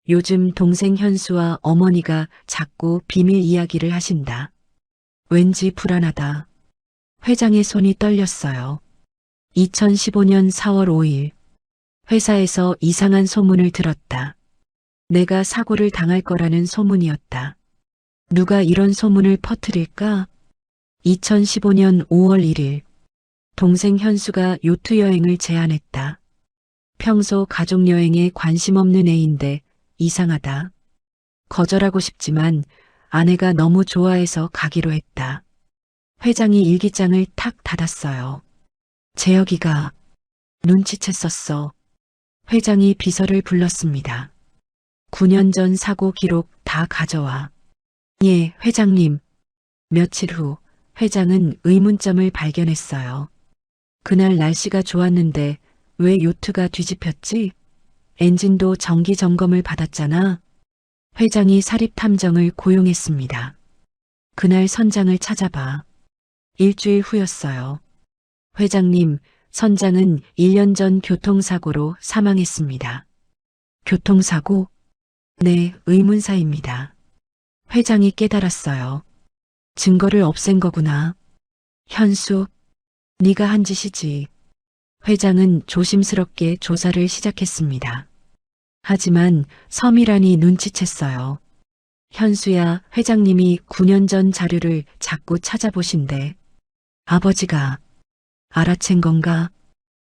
요즘 동생 현수와 어머니가 자꾸 비밀 이야기를 하신다. 왠지 불안하다. 회장의 손이 떨렸어요. 2015년 4월 5일. 회사에서 이상한 소문을 들었다. 내가 사고를 당할 거라는 소문이었다. 누가 이런 소문을 퍼뜨릴까? 2015년 5월 1일. 동생 현수가 요트 여행을 제안했다. 평소 가족 여행에 관심 없는 애인데 이상하다. 거절하고 싶지만 아내가 너무 좋아해서 가기로 했다. 회장이 일기장을 탁 닫았어요. 재혁이가 눈치챘었어. 회장이 비서를 불렀습니다. 9년 전 사고 기록 다 가져와. 예, 회장님. 며칠 후 회장은 의문점을 발견했어요. 그날 날씨가 좋았는데 왜 요트가 뒤집혔지? 엔진도 정기 점검을 받았잖아. 회장이 사립 탐정을 고용했습니다. 그날 선장을 찾아봐. 일주일 후였어요. 회장님, 선장은 1년 전 교통사고로 사망했습니다. 교통사고? 네, 의문사입니다. 회장이 깨달았어요. 증거를 없앤 거구나. 현수, 네가 한 짓이지. 회장은 조심스럽게 조사를 시작했습니다. 하지만 서밀하니 눈치챘어요. 현수야, 회장님이 9년 전 자료를 자꾸 찾아보신대. 아버지가 알아챈 건가?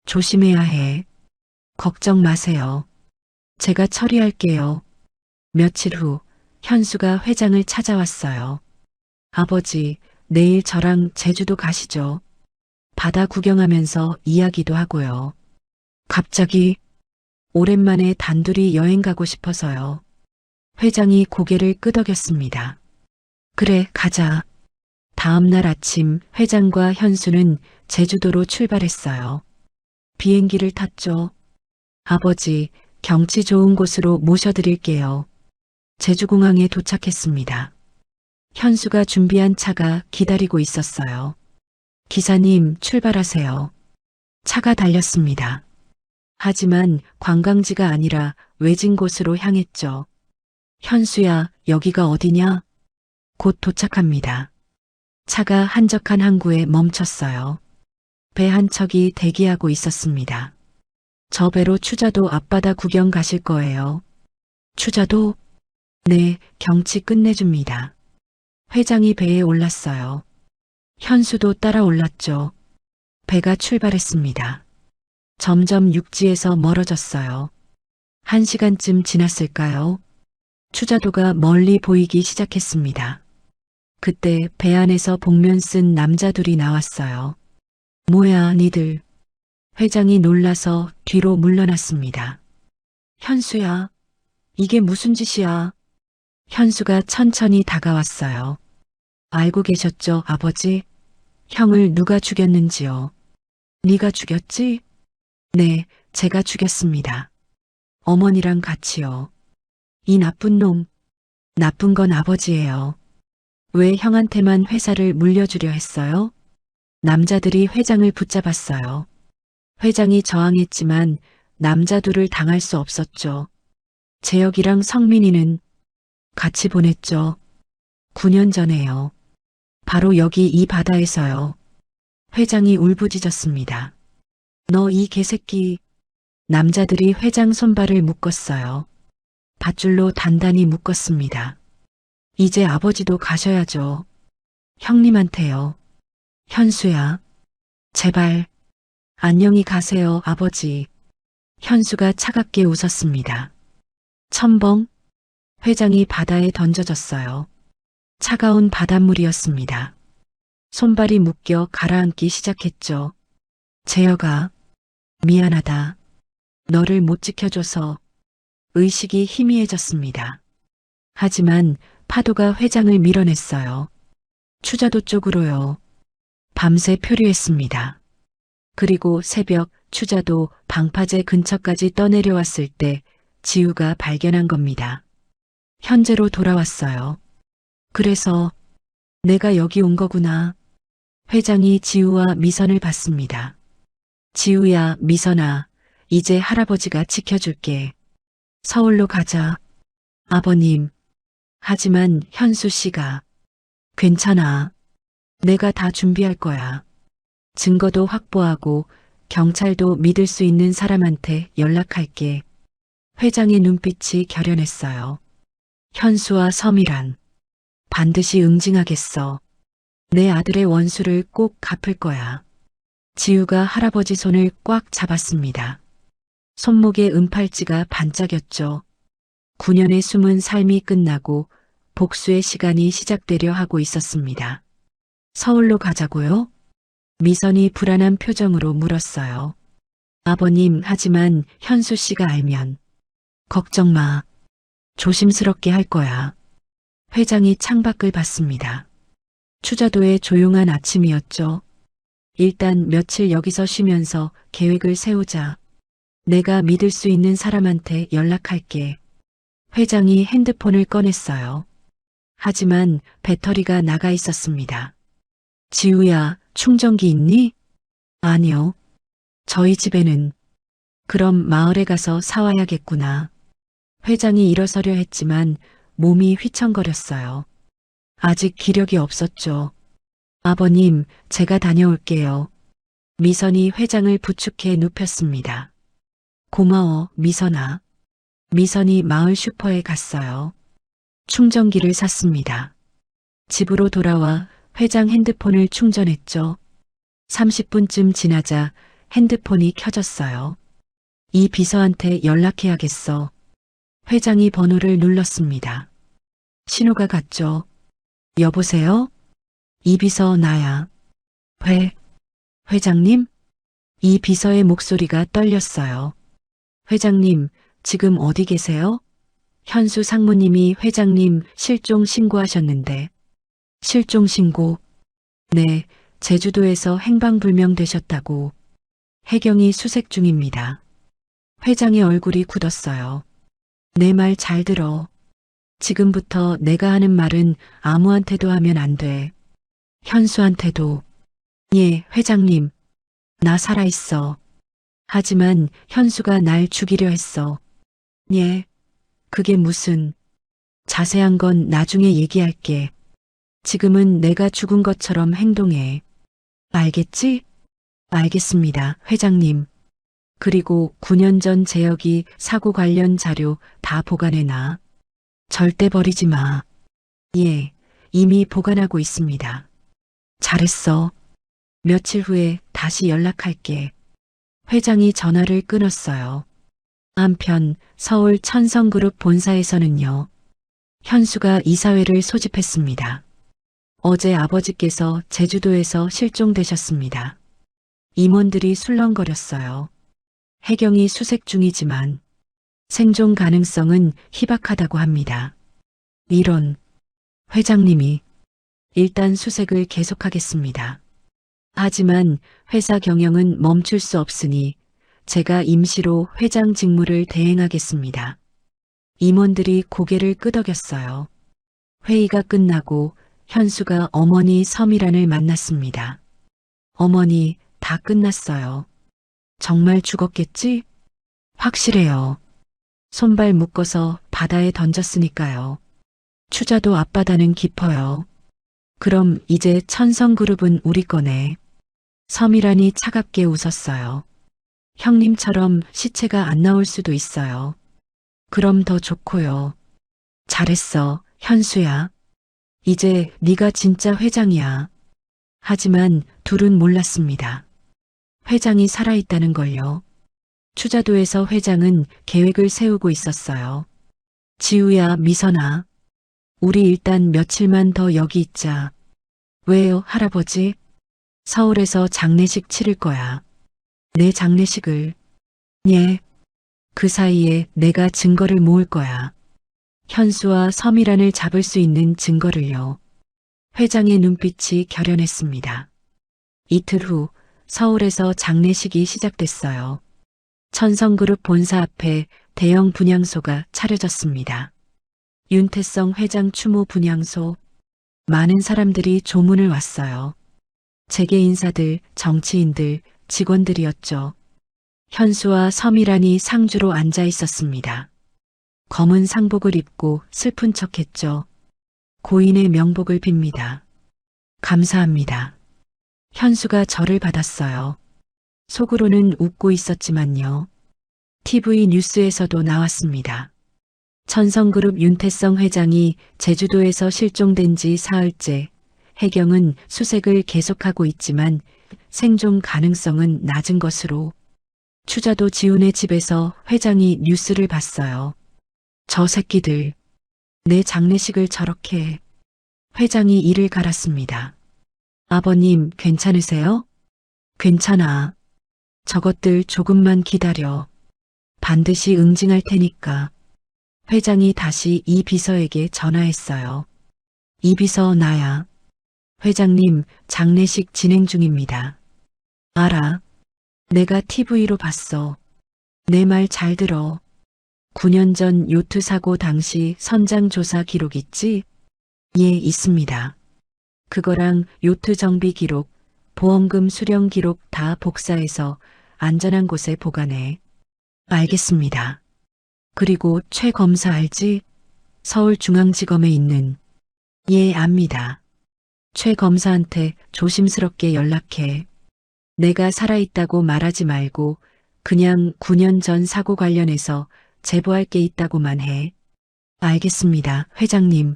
조심해야 해. 걱정 마세요. 제가 처리할게요. 며칠 후 현수가 회장을 찾아왔어요. 아버지, 내일 저랑 제주도 가시죠. 바다 구경하면서 이야기도 하고요. 갑자기 오랜만에 단둘이 여행 가고 싶어서요. 회장이 고개를 끄덕였습니다. 그래, 가자. 다음 날 아침 회장과 현수는 제주도로 출발했어요. 비행기를 탔죠. 아버지, 경치 좋은 곳으로 모셔드릴게요. 제주공항에 도착했습니다. 현수가 준비한 차가 기다리고 있었어요. 기사님, 출발하세요. 차가 달렸습니다. 하지만 관광지가 아니라 외진 곳으로 향했죠. 현수야, 여기가 어디냐? 곧 도착합니다. 차가 한적한 항구에 멈췄어요. 배 한 척이 대기하고 있었습니다. 저 배로 추자도 앞바다 구경 가실 거예요. 추자도? 네, 경치 끝내줍니다. 회장이 배에 올랐어요. 현수도 따라 올랐죠. 배가 출발했습니다. 점점 육지에서 멀어졌어요. 1시간쯤 지났을까요? 추자도가 멀리 보이기 시작했습니다. 그때 배 안에서 복면 쓴 남자 둘이 나왔어요. 뭐야, 니들. 회장이 놀라서 뒤로 물러났습니다. 현수야, 이게 무슨 짓이야? 현수가 천천히 다가왔어요. 알고 계셨죠, 아버지? 형을 누가 죽였는지요? 네가 죽였지? 네, 제가 죽였습니다. 어머니랑 같이요. 이 나쁜 놈. 나쁜 건 아버지예요. 왜 형한테만 회사를 물려주려 했어요? 남자들이 회장을 붙잡았어요. 회장이 저항했지만 남자 둘을 당할 수 없었죠. 재혁이랑 성민이는 같이 보냈죠. 9년 전에요. 바로 여기 이 바다에서요. 회장이 울부짖었습니다. 너 이 개새끼. 남자들이 회장 손발을 묶었어요. 밧줄로 단단히 묶었습니다. 이제 아버지도 가셔야죠. 형님한테요. 현수야. 제발. 안녕히 가세요, 아버지. 현수가 차갑게 웃었습니다. 첨벙. 회장이 바다에 던져졌어요. 차가운 바닷물이었습니다. 손발이 묶여 가라앉기 시작했죠. 재혁아, 미안하다. 너를 못 지켜줘서. 의식이 희미해졌습니다. 하지만 파도가 회장을 밀어냈어요. 추자도 쪽으로요. 밤새 표류했습니다. 그리고 새벽 추자도 방파제 근처까지 떠내려왔을 때 지우가 발견한 겁니다. 현재로 돌아왔어요. 그래서 내가 여기 온 거구나. 회장이 지우와 미선을 봤습니다. 지우야, 미선아, 이제 할아버지가 지켜줄게. 서울로 가자. 아버님. 하지만 현수 씨가 괜찮아. 내가 다 준비할 거야. 증거도 확보하고 경찰도 믿을 수 있는 사람한테 연락할게. 회장의 눈빛이 결연했어요. 현수와 섬이란 반드시 응징하겠어. 내 아들의 원수를 꼭 갚을 거야. 지우가 할아버지 손을 꽉 잡았습니다. 손목에 은팔찌가 반짝였죠. 9년의 숨은 삶이 끝나고 복수의 시간이 시작되려 하고 있었습니다. 서울로 가자고요? 미선이 불안한 표정으로 물었어요. 아버님, 하지만 현수 씨가 알면. 걱정 마. 조심스럽게 할 거야. 회장이 창밖을 봤습니다. 추자도의 조용한 아침이었죠. 일단 며칠 여기서 쉬면서 계획을 세우자. 내가 믿을 수 있는 사람한테 연락할게. 회장이 핸드폰을 꺼냈어요. 하지만 배터리가 나가 있었습니다. 지우야, 충전기 있니? 아니요. 저희 집에는. 그럼 마을에 가서 사와야겠구나. 회장이 일어서려 했지만 몸이 휘청거렸어요. 아직 기력이 없었죠. 아버님, 제가 다녀올게요. 미선이 회장을 부축해 눕혔습니다. 고마워, 미선아. 미선이 마을 슈퍼에 갔어요. 충전기를 샀습니다. 집으로 돌아와 회장 핸드폰을 충전했죠. 30분쯤 지나자 핸드폰이 켜졌어요. 이 비서한테 연락해야겠어. 회장이 번호를 눌렀습니다. 신호가 갔죠. 여보세요? 이 비서 나야. 회장님? 이 비서의 목소리가 떨렸어요. 회장님, 지금 어디 계세요? 현수 상무님이 회장님 실종 신고하셨는데. 실종 신고? 네, 제주도에서 행방불명 되셨다고. 해경이 수색 중입니다. 회장의 얼굴이 굳었어요. 내 말 잘 들어. 지금부터 내가 하는 말은 아무한테도 하면 안 돼. 현수한테도. 예, 회장님. 나 살아있어. 하지만 현수가 날 죽이려 했어. 예. 그게 무슨. 자세한 건 나중에 얘기할게. 지금은 내가 죽은 것처럼 행동해. 알겠지? 알겠습니다, 회장님. 그리고 9년 전 재혁이 사고 관련 자료 다 보관해놔. 절대 버리지 마. 예, 이미 보관하고 있습니다. 잘했어. 며칠 후에 다시 연락할게. 회장이 전화를 끊었어요. 한편 서울 천성그룹 본사에서는요. 현수가 이사회를 소집했습니다. 어제 아버지께서 제주도에서 실종되셨습니다. 임원들이 술렁거렸어요. 해경이 수색 중이지만 생존 가능성은 희박하다고 합니다. 이런. 회장님이 일단 수색을 계속하겠습니다. 하지만 회사 경영은 멈출 수 없으니 제가 임시로 회장 직무를 대행하겠습니다. 임원들이 고개를 끄덕였어요. 회의가 끝나고 현수가 어머니 서미란을 만났습니다. 어머니, 다 끝났어요. 정말 죽었겠지? 확실해요. 손발 묶어서 바다에 던졌으니까요. 추자도 앞바다는 깊어요. 그럼 이제 천성그룹은 우리 거네. 서미란이 차갑게 웃었어요. 형님처럼 시체가 안 나올 수도 있어요. 그럼 더 좋고요. 잘했어, 현수야. 이제 네가 진짜 회장이야. 하지만 둘은 몰랐습니다. 회장이 살아있다는 걸요. 추자도에서 회장은 계획을 세우고 있었어요. 지우야, 미선아. 우리 일단 며칠만 더 여기 있자. 왜요, 할아버지? 서울에서 장례식 치를 거야. 내 장례식을. 예. 그 사이에 내가 증거를 모을 거야. 현수와 서미란을 잡을 수 있는 증거를요. 회장의 눈빛이 결연했습니다. 이틀 후 서울에서 장례식이 시작됐어요. 천성그룹 본사 앞에 대형 분향소가 차려졌습니다. 윤태성 회장 추모 분향소. 많은 사람들이 조문을 왔어요. 재계 인사들, 정치인들, 직원들이었죠. 현수와 서미란이 상주로 앉아 있었습니다. 검은 상복을 입고 슬픈 척했죠. 고인의 명복을 빕니다. 감사합니다. 현수가 절을 받았어요. 속으로는 웃고 있었지만요. TV 뉴스에서도 나왔습니다. 천성그룹 윤태성 회장이 제주도에서 실종된 지 사흘째. 해경은 수색을 계속하고 있지만 생존 가능성은 낮은 것으로. 추자도 지훈의 집에서 회장이 뉴스를 봤어요. 저 새끼들. 내 장례식을 저렇게. 회장이 이를 갈았습니다. 아버님, 괜찮으세요? 괜찮아. 저것들 조금만 기다려. 반드시 응징할 테니까. 회장이 다시 이 비서에게 전화했어요. 이 비서 나야. 회장님, 장례식 진행 중입니다. 알아. 내가 TV로 봤어. 내 말 잘 들어. 9년 전 요트 사고 당시 선장 조사 기록 있지? 예, 있습니다. 그거랑 요트 정비 기록, 보험금 수령 기록 다 복사해서 안전한 곳에 보관해. 알겠습니다. 그리고 최 검사 알지? 서울중앙지검에 있는. 예, 압니다. 최 검사한테 조심스럽게 연락해. 내가 살아있다고 말하지 말고 그냥 9년 전 사고 관련해서 제보할 게 있다고만 해. 알겠습니다, 회장님.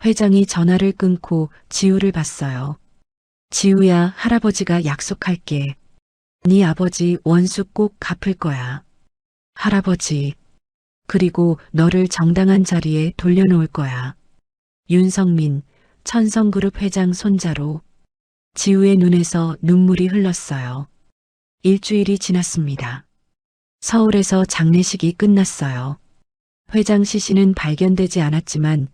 회장이 전화를 끊고 지우를 봤어요. 지우야, 할아버지가 약속할게. 네 아버지 원수 꼭 갚을 거야. 할아버지. 그리고 너를 정당한 자리에 돌려놓을 거야. 윤성민, 천성그룹 회장 손자로. 지우의 눈에서 눈물이 흘렀어요. 일주일이 지났습니다. 서울에서 장례식이 끝났어요. 회장 시신은 발견되지 않았지만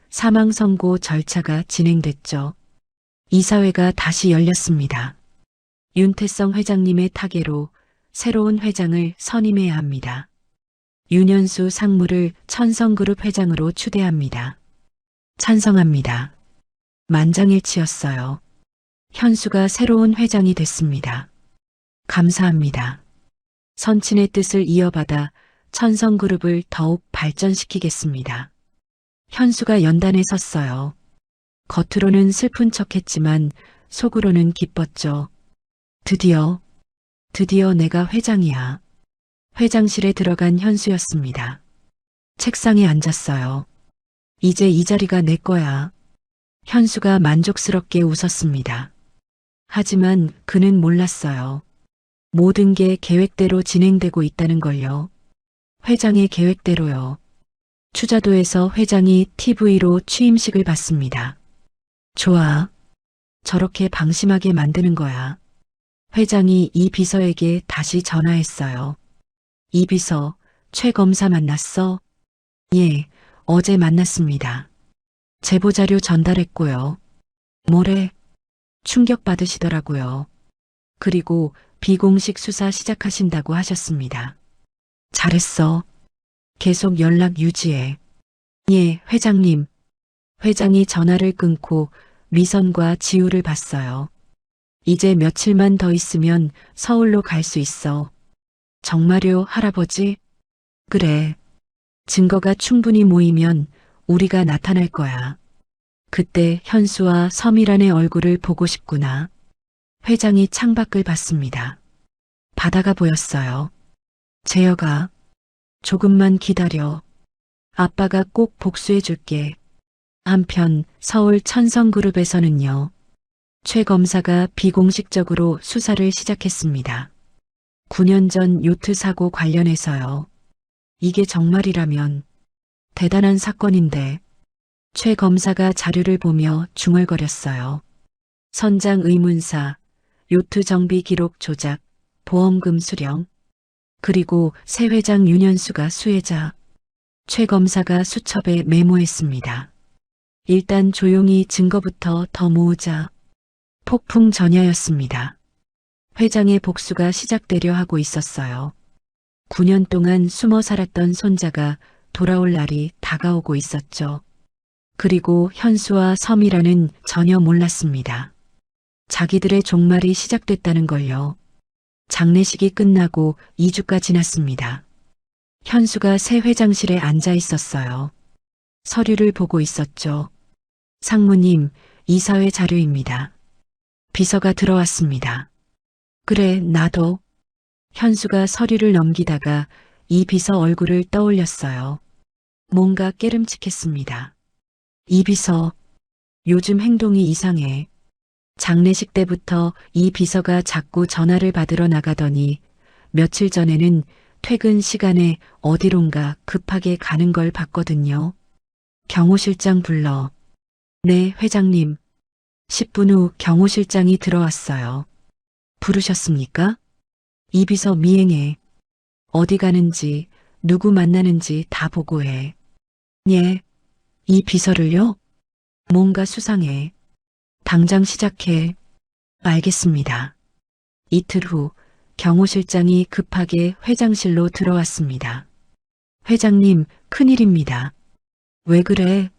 사망 선고 절차가 진행됐죠. 이사회가 다시 열렸습니다. 윤태성 회장님의 타계로 새로운 회장을 선임해야 합니다. 윤현수 상무를 천성그룹 회장으로 추대합니다. 찬성합니다. 만장일치였어요. 현수가 새로운 회장이 됐습니다. 감사합니다. 선친의 뜻을 이어받아 천성그룹을 더욱 발전시키겠습니다. 현수가 연단에 섰어요. 겉으로는 슬픈 척했지만 속으로는 기뻤죠. 드디어 내가 회장이야. 회장실에 들어간 현수였습니다. 책상에 앉았어요. 이제 이 자리가 내 거야. 현수가 만족스럽게 웃었습니다. 하지만 그는 몰랐어요. 모든 게 계획대로 진행되고 있다는 걸요. 회장의 계획대로요. 추자도에서 회장이 TV로 취임식을 봤습니다. 좋아. 저렇게 방심하게 만드는 거야. 회장이 이 비서에게 다시 전화했어요. 이 비서, 최 검사 만났어? 예, 어제 만났습니다. 제보자료 전달했고요. 뭐래? 충격받으시더라고요. 그리고 비공식 수사 시작하신다고 하셨습니다. 잘했어. 계속 연락 유지해. 예, 회장님. 회장이 전화를 끊고 미선과 지우를 봤어요. 이제 며칠만 더 있으면 서울로 갈 수 있어. 정말요, 할아버지? 그래. 증거가 충분히 모이면 우리가 나타날 거야. 그때 현수와 서미란의 얼굴을 보고 싶구나. 회장이 창밖을 봤습니다. 바다가 보였어요. 재혁아, 조금만 기다려. 아빠가 꼭 복수해 줄게. 한편 서울 천성그룹에서는요. 최 검사가 비공식적으로 수사를 시작했습니다. 9년 전 요트 사고 관련해서요. 이게 정말이라면 대단한 사건인데 최 검사가 자료를 보며 중얼거렸어요. 선장 의문사, 요트 정비 기록 조작, 보험금 수령, 그리고 새 회장 윤현수가 수혜자. 최 검사가 수첩에 메모했습니다. 일단 조용히 증거부터 더 모으자. 폭풍 전야였습니다. 회장의 복수가 시작되려 하고 있었어요. 9년 동안 숨어 살았던 손자가 돌아올 날이 다가오고 있었죠. 그리고 현수와 섬이라는 전혀 몰랐습니다. 자기들의 종말이 시작됐다는 걸요. 장례식이 끝나고 2주가 지났습니다. 현수가 새 회장실에 앉아 있었어요. 서류를 보고 있었죠. 상무님, 이사회 자료입니다. 비서가 들어왔습니다. 그래, 나도. 현수가 서류를 넘기다가 이 비서 얼굴을 떠올렸어요. 뭔가 깨름칙했습니다. 이 비서, 요즘 행동이 이상해. 장례식 때부터 이 비서가 자꾸 전화를 받으러 나가더니 며칠 전에는 퇴근 시간에 어디론가 급하게 가는 걸 봤거든요. 경호실장 불러. 네, 회장님. 10분 후 경호실장이 들어왔어요. 부르셨습니까? 이 비서 미행해. 어디 가는지, 누구 만나는지 다 보고해. 예. 이 비서를요? 뭔가 수상해. 당장 시작해. 알겠습니다. 이틀 후 경호실장이 급하게 회장실로 들어왔습니다. 회장님, 큰일입니다. 왜 그래?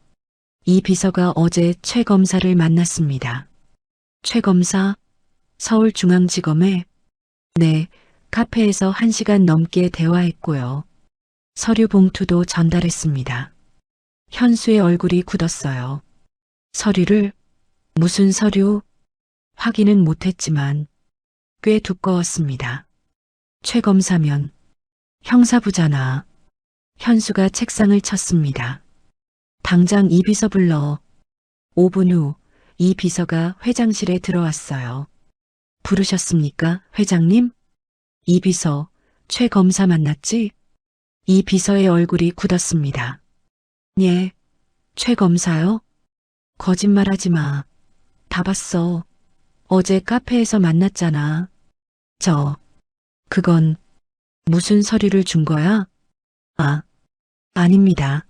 이 비서가 어제 최 검사를 만났습니다. 최 검사? 서울중앙지검에? 네, 카페에서 1시간 넘게 대화했고요. 서류 봉투도 전달했습니다. 현수의 얼굴이 굳었어요. 서류를? 무슨 서류? 확인은 못했지만 꽤 두꺼웠습니다. 최 검사면 형사부잖아. 현수가 책상을 쳤습니다. 당장 이 비서 불러. 5분 후 이 비서가 회장실에 들어왔어요. 부르셨습니까, 회장님? 이 비서, 최 검사 만났지? 이 비서의 얼굴이 굳었습니다. 예, 최 검사요? 거짓말하지 마. 다 봤어. 어제 카페에서 만났잖아. 그건 무슨 서류를 준 거야? 아, 아닙니다.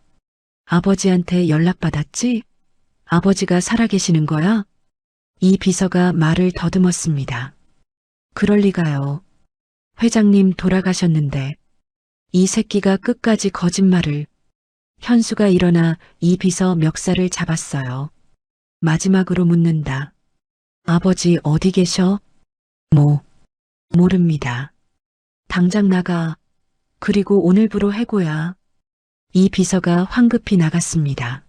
아버지한테 연락받았지? 아버지가 살아계시는 거야? 이 비서가 말을 더듬었습니다. 그럴 리가요. 회장님 돌아가셨는데 이 새끼가 끝까지 거짓말을. 현수가 일어나 이 비서 멱살을 잡았어요. 마지막으로 묻는다. 아버지 어디 계셔? 모릅니다. 당장 나가. 그리고 오늘부로 해고야. 이 비서가 황급히 나갔습니다.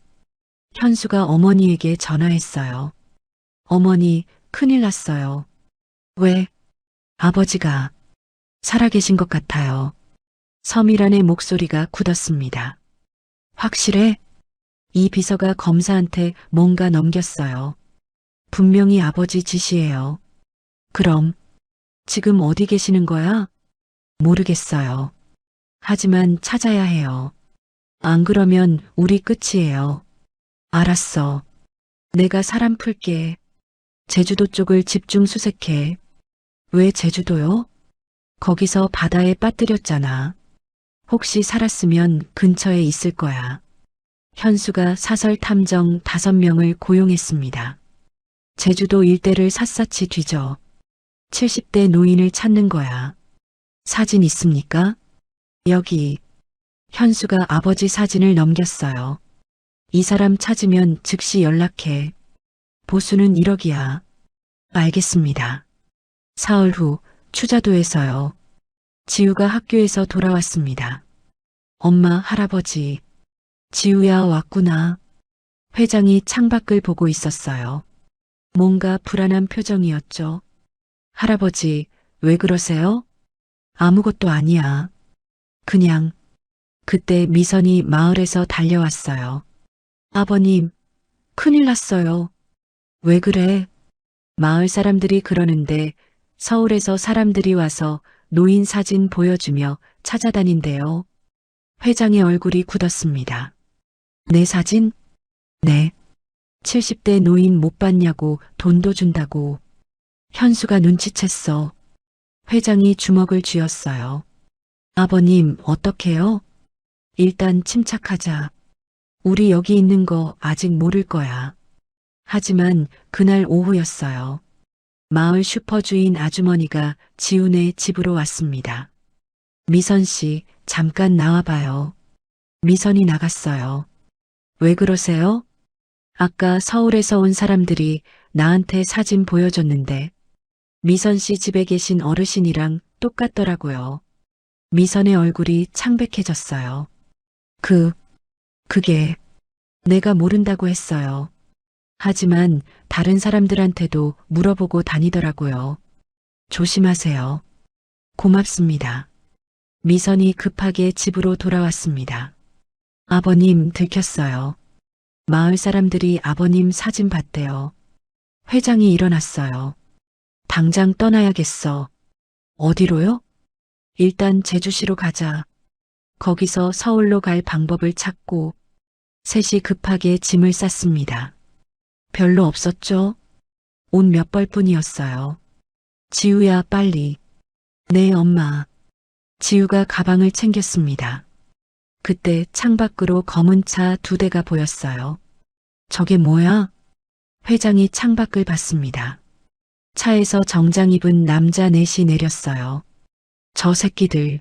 현수가 어머니에게 전화했어요. 어머니, 큰일 났어요. 왜? 아버지가 살아계신 것 같아요. 서미란의 목소리가 굳었습니다. 확실해? 이 비서가 검사한테 뭔가 넘겼어요. 분명히 아버지 짓이에요. 그럼 지금 어디 계시는 거야? 모르겠어요. 하지만 찾아야 해요. 안 그러면 우리 끝이에요. 알았어. 내가 사람 풀게. 제주도 쪽을 집중 수색해. 왜 제주도요? 거기서 바다에 빠뜨렸잖아. 혹시 살았으면 근처에 있을 거야. 현수가 사설 탐정 5명을 고용했습니다. 제주도 일대를 샅샅이 뒤져 70대 노인을 찾는 거야. 사진 있습니까? 여기. 현수가 아버지 사진을 넘겼어요. 이 사람 찾으면 즉시 연락해. 보수는 1억이야. 알겠습니다. 사흘 후 추자도에서요. 지우가 학교에서 돌아왔습니다. 엄마, 할아버지. 지우야 왔구나. 회장이 창밖을 보고 있었어요. 뭔가 불안한 표정이었죠. 할아버지, 왜 그러세요? 아무것도 아니야. 그냥. 그때 미선이 마을에서 달려왔어요. 아버님, 큰일 났어요. 왜 그래? 마을 사람들이 그러는데 서울에서 사람들이 와서 노인 사진 보여주며 찾아다닌대요. 회장의 얼굴이 굳었습니다. 내 사진? 네. 70대 노인 못 봤냐고 돈도 준다고. 현수가 눈치챘어. 회장이 주먹을 쥐었어요. 아버님, 어떡해요? 일단 침착하자. 우리 여기 있는 거 아직 모를 거야. 하지만 그날 오후였어요. 마을 슈퍼주인 아주머니가 지훈의 집으로 왔습니다. 미선 씨, 잠깐 나와봐요. 미선이 나갔어요. 왜 그러세요? 아까 서울에서 온 사람들이 나한테 사진 보여줬는데 미선 씨 집에 계신 어르신이랑 똑같더라고요. 미선의 얼굴이 창백해졌어요. 그게 내가 모른다고 했어요. 하지만 다른 사람들한테도 물어보고 다니더라고요. 조심하세요. 고맙습니다. 미선이 급하게 집으로 돌아왔습니다. 아버님 들켰어요. 마을 사람들이 아버님 사진 봤대요. 회장이 일어났어요. 당장 떠나야겠어. 어디로요? 일단 제주시로 가자. 거기서 서울로 갈 방법을 찾고 셋이 급하게 짐을 쌌습니다. 별로 없었죠? 옷 몇 벌뿐이었어요. 지우야 빨리. 네 엄마. 지우가 가방을 챙겼습니다. 그때 창밖으로 검은 차 2대가 보였어요. 저게 뭐야? 회장이 창밖을 봤습니다. 차에서 정장 입은 남자 4이 내렸어요. 저 새끼들.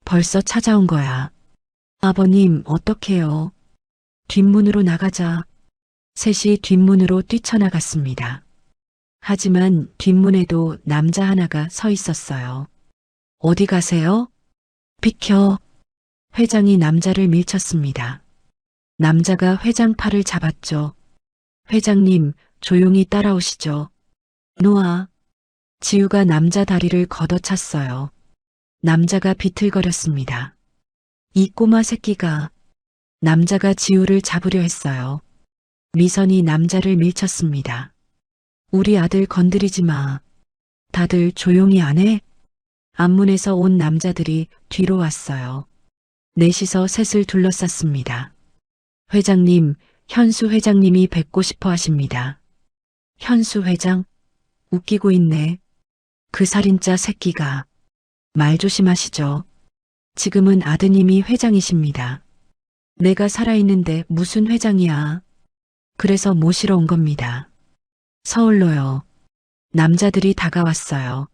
벌써 찾아온 거야. 아버님 어떡해요? 뒷문으로 나가자. 셋이 뒷문으로 뛰쳐나갔습니다. 하지만 뒷문에도 남자 하나가 서 있었어요. 어디 가세요? 비켜. 회장이 남자를 밀쳤습니다. 남자가 회장 팔을 잡았죠. 회장님, 조용히 따라오시죠. 놓아. 지우가 남자 다리를 걷어찼어요. 남자가 비틀거렸습니다. 이 꼬마 새끼가. 남자가 지우를 잡으려 했어요. 미선이 남자를 밀쳤습니다. 우리 아들 건드리지 마. 다들 조용히 안 해? 앞문에서 온 남자들이 뒤로 왔어요. 넷이서 셋을 둘러쌌습니다. 회장님, 현수 회장님이 뵙고 싶어 하십니다. 현수 회장? 웃기고 있네. 그 살인자 새끼가. 말 조심하시죠. 지금은 아드님이 회장이십니다. 내가 살아있는데 무슨 회장이야. 그래서 모시러 온 겁니다. 서울로요. 남자들이 다가왔어요.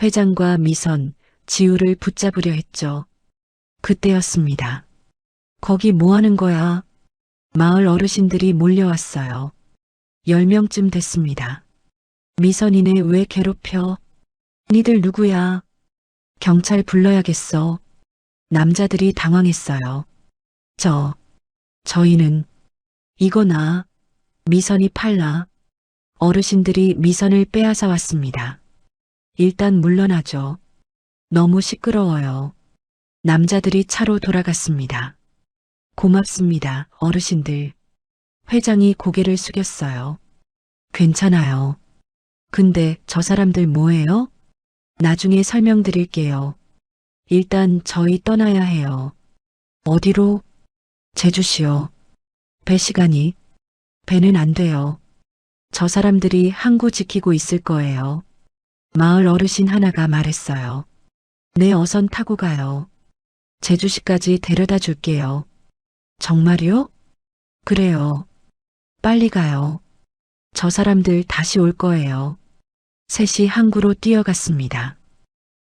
회장과 미선, 지우를 붙잡으려 했죠. 그때였습니다. 거기 뭐 하는 거야? 마을 어르신들이 몰려왔어요. 10명쯤 됐습니다. 미선이네 왜 괴롭혀? 니들 누구야? 경찰 불러야겠어. 남자들이 당황했어요. 저희는 이거나 미선이 팔라. 어르신들이 미선을 빼앗아 왔습니다. 일단 물러나죠. 너무 시끄러워요. 남자들이 차로 돌아갔습니다. 고맙습니다, 어르신들. 회장이 고개를 숙였어요. 괜찮아요. 근데 저 사람들 뭐예요? 나중에 설명드릴게요. 일단 저희 떠나야 해요. 어디로? 제주시요. 배 시간이? 배는 안 돼요. 저 사람들이 항구 지키고 있을 거예요. 마을 어르신 하나가 말했어요. 네, 어선 타고 가요. 제주시까지 데려다 줄게요. 정말요? 그래요. 빨리 가요. 저 사람들 다시 올 거예요. 셋이 항구로 뛰어갔습니다.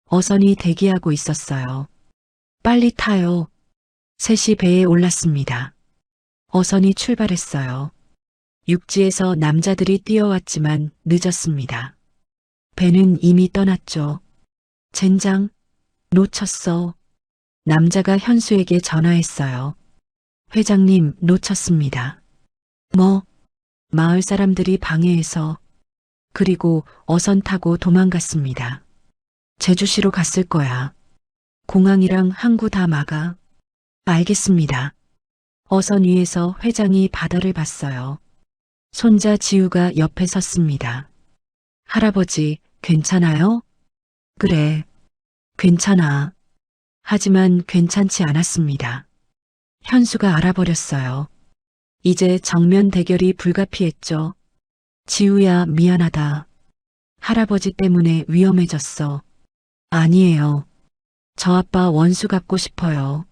어선이 대기하고 있었어요. 빨리 타요. 셋이 배에 올랐습니다. 어선이 출발했어요. 육지에서 남자들이 뛰어왔지만 늦었습니다. 배는 이미 떠났죠. 젠장, 놓쳤어. 남자가 현수에게 전화했어요. 회장님, 놓쳤습니다. 뭐? 마을 사람들이 방해해서. 그리고 어선 타고 도망갔습니다. 제주시로 갔을 거야. 공항이랑 항구 다 막아. 알겠습니다. 어선 위에서 회장이 바다를 봤어요. 손자 지우가 옆에 섰습니다. 할아버지, 괜찮아요? 그래, 괜찮아. 하지만 괜찮지 않았습니다. 현수가 알아버렸어요. 이제 정면 대결이 불가피했죠. 지우야, 미안하다. 할아버지 때문에 위험해졌어. 아니에요. 저 아빠 원수 갚고 싶어요.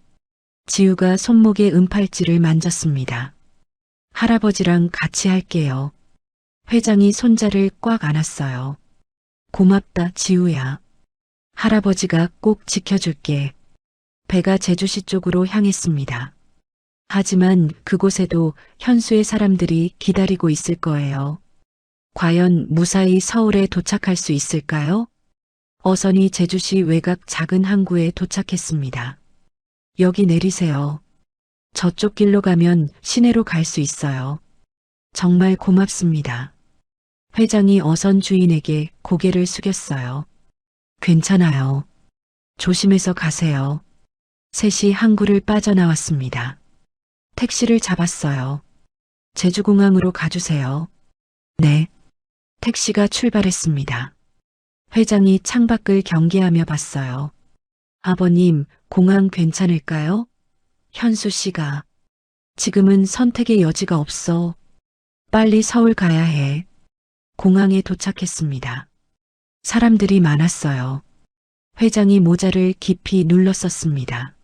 지우가 손목에 은팔찌를 만졌습니다. 할아버지랑 같이 할게요. 회장이 손자를 꽉 안았어요. 고맙다, 지우야. 할아버지가 꼭 지켜줄게. 배가 제주시 쪽으로 향했습니다. 하지만 그곳에도 현수의 사람들이 기다리고 있을 거예요. 과연 무사히 서울에 도착할 수 있을까요? 어선이 제주시 외곽 작은 항구에 도착했습니다. 여기 내리세요. 저쪽 길로 가면 시내로 갈 수 있어요. 정말 고맙습니다. 회장이 어선 주인에게 고개를 숙였어요. 괜찮아요. 조심해서 가세요. 셋이 항구를 빠져나왔습니다. 택시를 잡았어요. 제주공항으로 가주세요. 네. 택시가 출발했습니다. 회장이 창밖을 경계하며 봤어요. 아버님, 공항 괜찮을까요? 현수 씨가. 지금은 선택의 여지가 없어. 빨리 서울 가야 해. 공항에 도착했습니다. 사람들이 많았어요. 회장이 모자를 깊이 눌렀었습니다.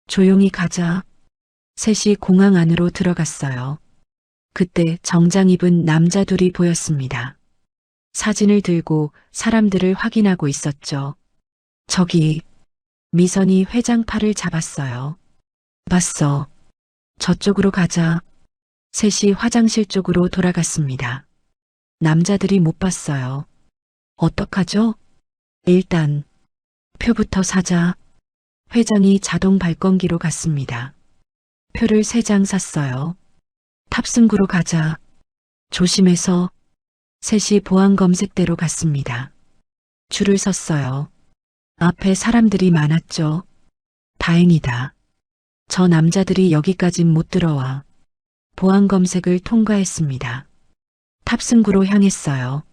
조용히 가자. 셋이 공항 안으로 들어갔어요. 그때 정장 입은 남자 둘이 보였습니다. 사진을 들고 사람들을 확인하고 있었죠. 저기, 미선이 회장 팔을 잡았어요. 봤어. 저쪽으로 가자. 셋이 화장실 쪽으로 돌아갔습니다. 남자들이 못 봤어요. 어떡하죠? 일단 표부터 사자. 회장이 자동 발권기로 갔습니다. 표를 3장 샀어요. 탑승구로 가자. 조심해서. 셋이 보안 검색대로 갔습니다. 줄을 섰어요. 앞에 사람들이 많았죠. 다행이다. 저 남자들이 여기까진 못 들어와. 보안 검색을 통과했습니다. 탑승구로 향했어요.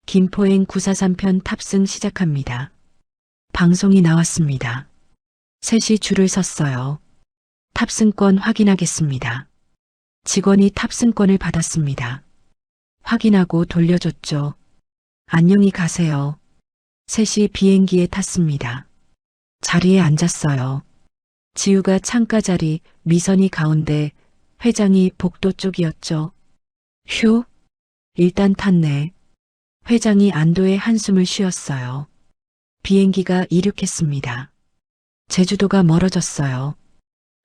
김포행 943편 탑승 시작합니다. 방송이 나왔습니다. 셋이 줄을 섰어요. 탑승권 확인하겠습니다. 직원이 탑승권을 받았습니다. 확인하고 돌려줬죠. 안녕히 가세요. 셋이 비행기에 탔습니다. 자리에 앉았어요. 지우가 창가 자리, 미선이 가운데, 회장이 복도 쪽이었죠. 휴, 일단 탔네. 회장이 안도의 한숨을 쉬었어요. 비행기가 이륙했습니다. 제주도가 멀어졌어요.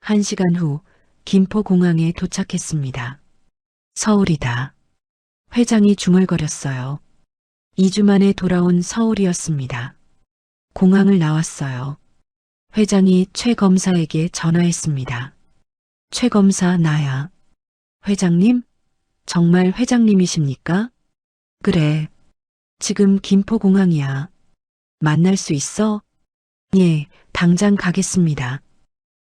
1시간 후 김포공항에 도착했습니다. 서울이다. 회장이 중얼거렸어요. 2주 만에 돌아온 서울이었습니다. 공항을 나왔어요. 회장이 최 검사에게 전화했습니다. 최 검사 나야. 회장님? 정말 회장님이십니까? 그래. 지금 김포공항이야. 만날 수 있어? 예, 당장 가겠습니다.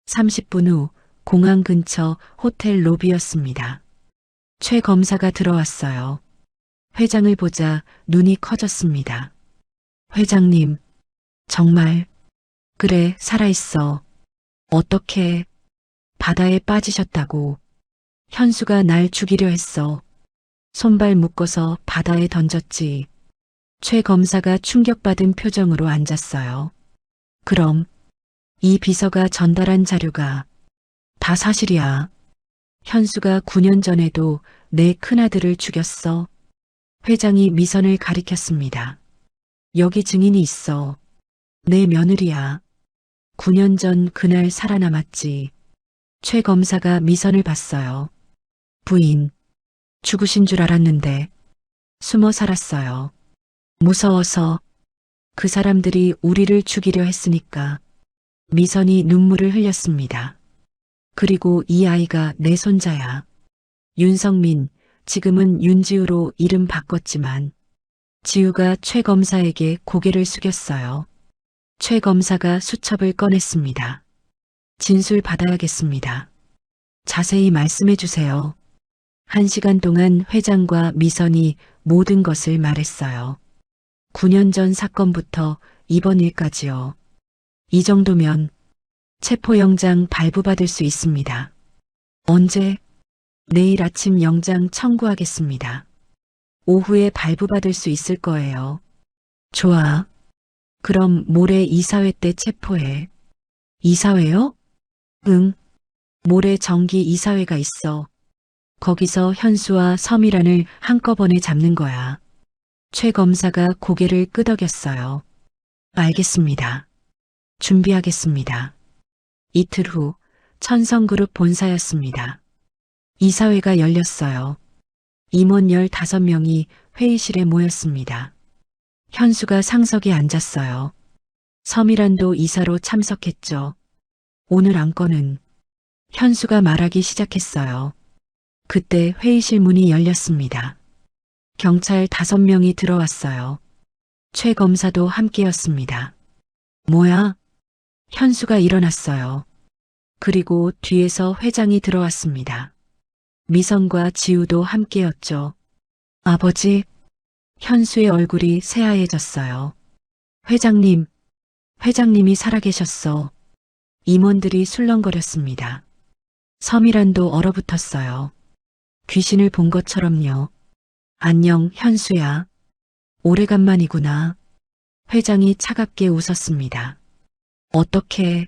30분 후 공항 근처 호텔 로비였습니다. 최 검사가 들어왔어요. 회장을 보자 눈이 커졌습니다. 회장님, 정말, 그래, 살아있어. 어떻게, 바다에 빠지셨다고. 현수가 날 죽이려 했어. 손발 묶어서 바다에 던졌지. 최 검사가 충격받은 표정으로 앉았어요. 그럼, 이 비서가 전달한 자료가 다 사실이야. 현수가 9년 전에도 내 큰아들을 죽였어. 회장이 미선을 가리켰습니다. 여기 증인이 있어. 내 며느리야. 9년 전 그날 살아남았지. 최 검사가 미선을 봤어요. 부인, 죽으신 줄 알았는데 숨어 살았어요. 무서워서 그 사람들이 우리를 죽이려 했으니까. 미선이 눈물을 흘렸습니다. 그리고 이 아이가 내 손자야. 윤성민, 지금은 윤지우로 이름 바꿨지만 지우가 최 검사에게 고개를 숙였어요. 최 검사가 수첩을 꺼냈습니다. 진술 받아야겠습니다. 자세히 말씀해 주세요. 1시간 동안 회장과 미선이 모든 것을 말했어요. 9년 전 사건부터 이번 일까지요. 이 정도면 체포영장 발부받을 수 있습니다. 언제? 내일 아침 영장 청구하겠습니다. 오후에 발부받을 수 있을 거예요. 좋아. 그럼 모레 이사회 때 체포해. 이사회요? 응. 모레 정기 이사회가 있어. 거기서 현수와 서미란을 한꺼번에 잡는 거야. 최 검사가 고개를 끄덕였어요. 알겠습니다. 준비하겠습니다. 이틀 후 천성그룹 본사였습니다. 이사회가 열렸어요. 임원 15명이 회의실에 모였습니다. 현수가 상석에 앉았어요. 서미란도 이사로 참석했죠. 오늘 안건은 현수가 말하기 시작했어요. 그때 회의실 문이 열렸습니다. 경찰 5명이 들어왔어요. 최 검사도 함께였습니다. 뭐야? 현수가 일어났어요. 그리고 뒤에서 회장이 들어왔습니다. 미선과 지우도 함께였죠. 아버지, 현수의 얼굴이 새하얘졌어요. 회장님, 회장님이 살아계셨어. 임원들이 술렁거렸습니다. 서미란도 얼어붙었어요. 귀신을 본 것처럼요. 안녕, 현수야. 오래간만이구나. 회장이 차갑게 웃었습니다. 어떻게,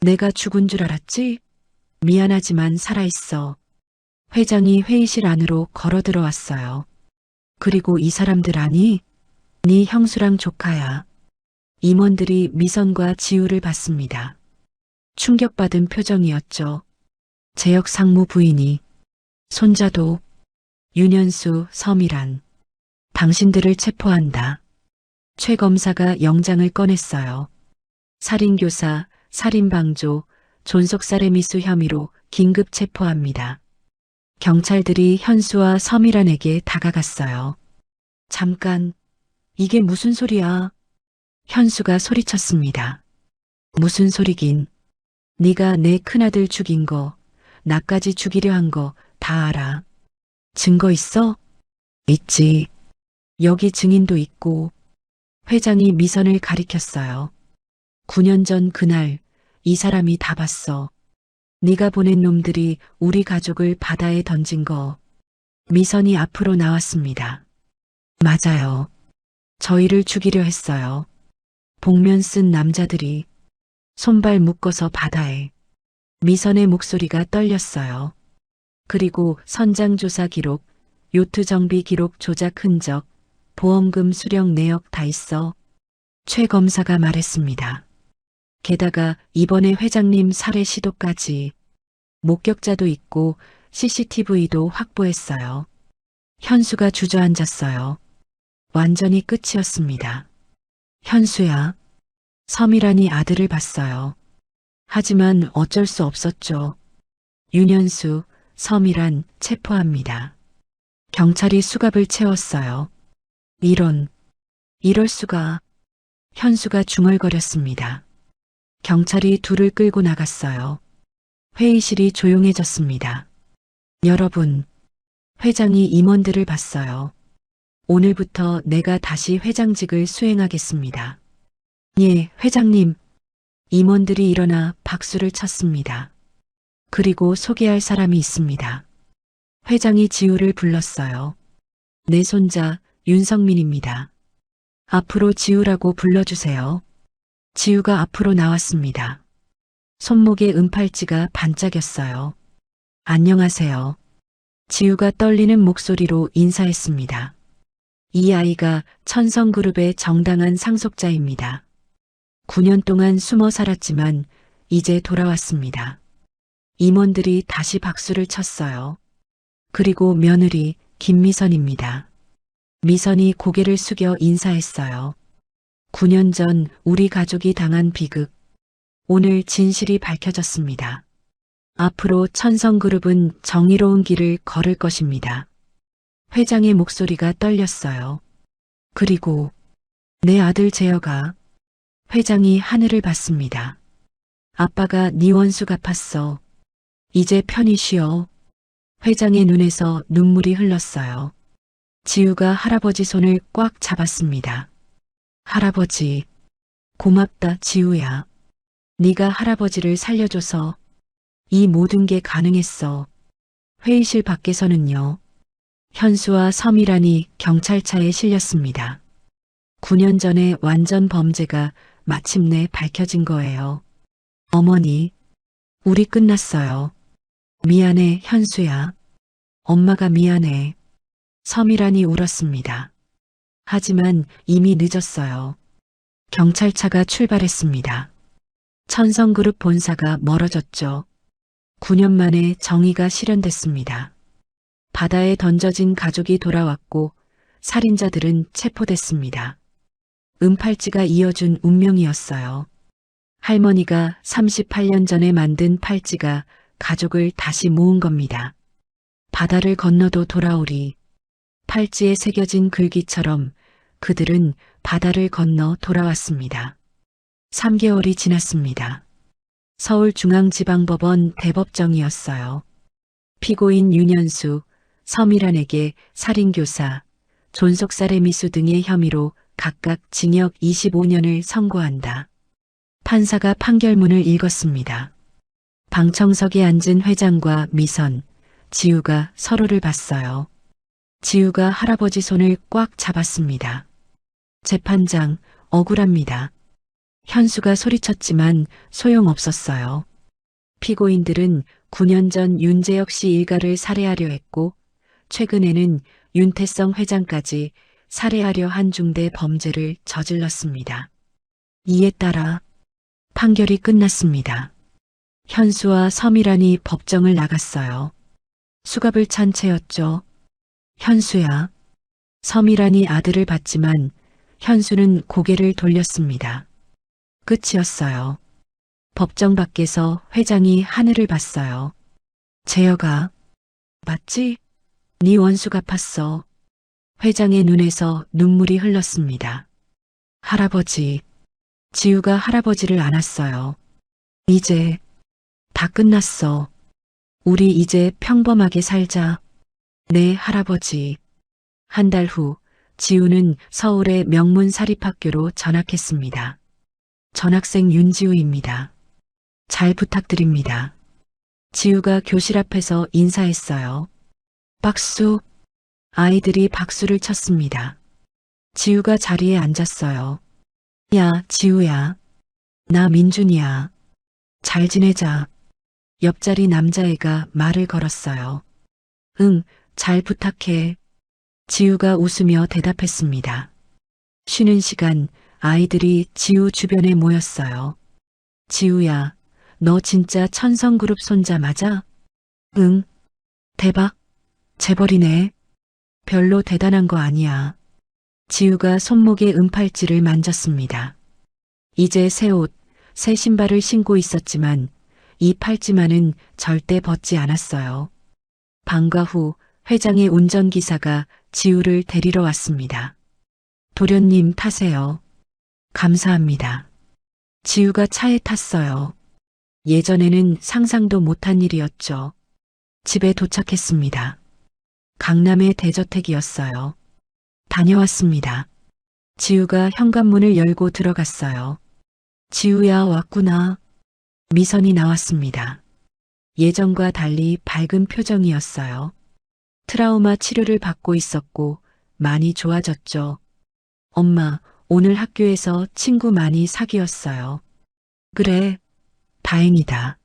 내가 죽은 줄 알았지? 미안하지만 살아있어. 회장이 회의실 안으로 걸어 들어왔어요. 그리고 이 사람들 아니? 네 형수랑 조카야. 임원들이 미선과 지우를 봤습니다. 충격받은 표정이었죠. 재혁 상무 부인이, 손자도, 윤현수, 서미란. 당신들을 체포한다. 최 검사가 영장을 꺼냈어요. 살인교사, 살인방조, 존속살해미수 혐의로 긴급 체포합니다. 경찰들이 현수와 서미란에게 다가갔어요. 잠깐, 이게 무슨 소리야? 현수가 소리쳤습니다. 무슨 소리긴. 네가 내 큰아들 죽인 거, 나까지 죽이려 한 거 다 알아. 증거 있어? 있지. 여기 증인도 있고. 회장이 미선을 가리켰어요. 9년 전 그날 이 사람이 다 봤어. 네가 보낸 놈들이 우리 가족을 바다에 던진 거. 미선이 앞으로 나왔습니다. 맞아요. 저희를 죽이려 했어요. 복면 쓴 남자들이. 손발 묶어서 바다에. 미선의 목소리가 떨렸어요. 그리고 선장조사 기록, 요트 정비 기록 조작 흔적, 보험금 수령 내역 다 있어. 최 검사가 말했습니다. 게다가 이번에 회장님 살해 시도까지. 목격자도 있고 CCTV도 확보했어요. 현수가 주저앉았어요. 완전히 끝이었습니다. 현수야. 서미란이 아들을 봤어요. 하지만 어쩔 수 없었죠. 윤현수, 서미란 체포합니다. 경찰이 수갑을 채웠어요. 이럴 수가. 현수가 중얼거렸습니다. 경찰이 둘을 끌고 나갔어요. 회의실이 조용해졌습니다. 여러분, 회장이 임원들을 봤어요. 오늘부터 내가 다시 회장직을 수행하겠습니다. 예, 회장님. 임원들이 일어나 박수를 쳤습니다. 그리고 소개할 사람이 있습니다. 회장이 지우를 불렀어요. 내 손자 윤성민입니다. 앞으로 지우라고 불러주세요. 지우가 앞으로 나왔습니다. 손목에 은팔찌가 반짝였어요. 안녕하세요. 지우가 떨리는 목소리로 인사했습니다. 이 아이가 천성그룹의 정당한 상속자입니다. 9년 동안 숨어 살았지만 이제 돌아왔습니다. 임원들이 다시 박수를 쳤어요. 그리고 며느리 김미선입니다. 미선이 고개를 숙여 인사했어요. 9년 전 우리 가족이 당한 비극. 오늘 진실이 밝혀졌습니다. 앞으로 천성그룹은 정의로운 길을 걸을 것입니다. 회장의 목소리가 떨렸어요. 그리고 내 아들 재혁아. 회장이 하늘을 봤습니다. 아빠가 네 원수 갚았어. 이제 편히 쉬어. 회장의 눈에서 눈물이 흘렀어요. 지우가 할아버지 손을 꽉 잡았습니다. 할아버지, 고맙다 지우야. 네가 할아버지를 살려줘서 이 모든 게 가능했어. 회의실 밖에서는요. 현수와 서미란이 경찰차에 실렸습니다. 9년 전에 완전 범죄가 마침내 밝혀진 거예요. 어머니, 우리 끝났어요. 미안해, 현수야. 엄마가 미안해. 서미란이 울었습니다. 하지만 이미 늦었어요. 경찰차가 출발했습니다. 천성그룹 본사가 멀어졌죠. 9년 만에 정의가 실현됐습니다. 바다에 던져진 가족이 돌아왔고 살인자들은 체포됐습니다. 은팔찌가 이어준 운명이었어요. 할머니가 38년 전에 만든 팔찌가 가족을 다시 모은 겁니다. 바다를 건너도 돌아오리. 팔찌에 새겨진 글귀처럼 그들은 바다를 건너 돌아왔습니다. 3개월이 지났습니다. 서울중앙지방법원 대법정이었어요. 피고인 윤현수, 서미란에게 살인교사, 존속살해 미수 등의 혐의로 각각 징역 25년을 선고한다. 판사가 판결문을 읽었습니다. 방청석에 앉은 회장과 미선, 지우가 서로를 봤어요. 지우가 할아버지 손을 꽉 잡았습니다. 재판장, 억울합니다. 현수가 소리쳤지만 소용없었어요. 피고인들은 9년 전 윤재혁 씨 일가를 살해하려 했고 최근에는 윤태성 회장까지 살해하려 한 중대 범죄를 저질렀습니다. 이에 따라 판결이 끝났습니다. 현수와 서미란이 법정을 나갔어요. 수갑을 찬 채였죠. 현수야. 서미란이 아들을 봤지만 현수는 고개를 돌렸습니다. 끝이었어요. 법정 밖에서 회장이 하늘을 봤어요. 재혁아. 맞지? 네 원수 갚았어. 회장의 눈에서 눈물이 흘렀습니다. 할아버지. 지우가 할아버지를 안았어요. 이제 다 끝났어. 우리 이제 평범하게 살자. 네, 할아버지. 한 달 후 지우는 서울의 명문 사립학교로 전학했습니다. 전학생 윤지우입니다. 잘 부탁드립니다. 지우가 교실 앞에서 인사했어요. 박수. 아이들이 박수를 쳤습니다. 지우가 자리에 앉았어요. 야, 지우야. 나 민준이야. 잘 지내자. 옆자리 남자애가 말을 걸었어요. 응, 잘 부탁해. 지우가 웃으며 대답했습니다. 쉬는 시간 아이들이 지우 주변에 모였어요. 지우야, 너 진짜 천성그룹 손자 맞아? 응, 대박. 재벌이네. 별로 대단한 거 아니야. 지우가 손목에 은팔찌를 만졌습니다. 이제 새 옷, 새 신발을 신고 있었지만 이 팔찌만은 절대 벗지 않았어요. 방과 후 회장의 운전기사가 지우를 데리러 왔습니다. 도련님 타세요. 감사합니다. 지우가 차에 탔어요. 예전에는 상상도 못한 일이었죠. 집에 도착했습니다. 강남의 대저택이었어요. 다녀왔습니다. 지우가 현관문을 열고 들어갔어요. 지우야 왔구나. 미선이 나왔습니다. 예전과 달리 밝은 표정이었어요. 트라우마 치료를 받고 있었고 많이 좋아졌죠. 엄마, 오늘 학교에서 친구 많이 사귀었어요. 그래, 다행이다.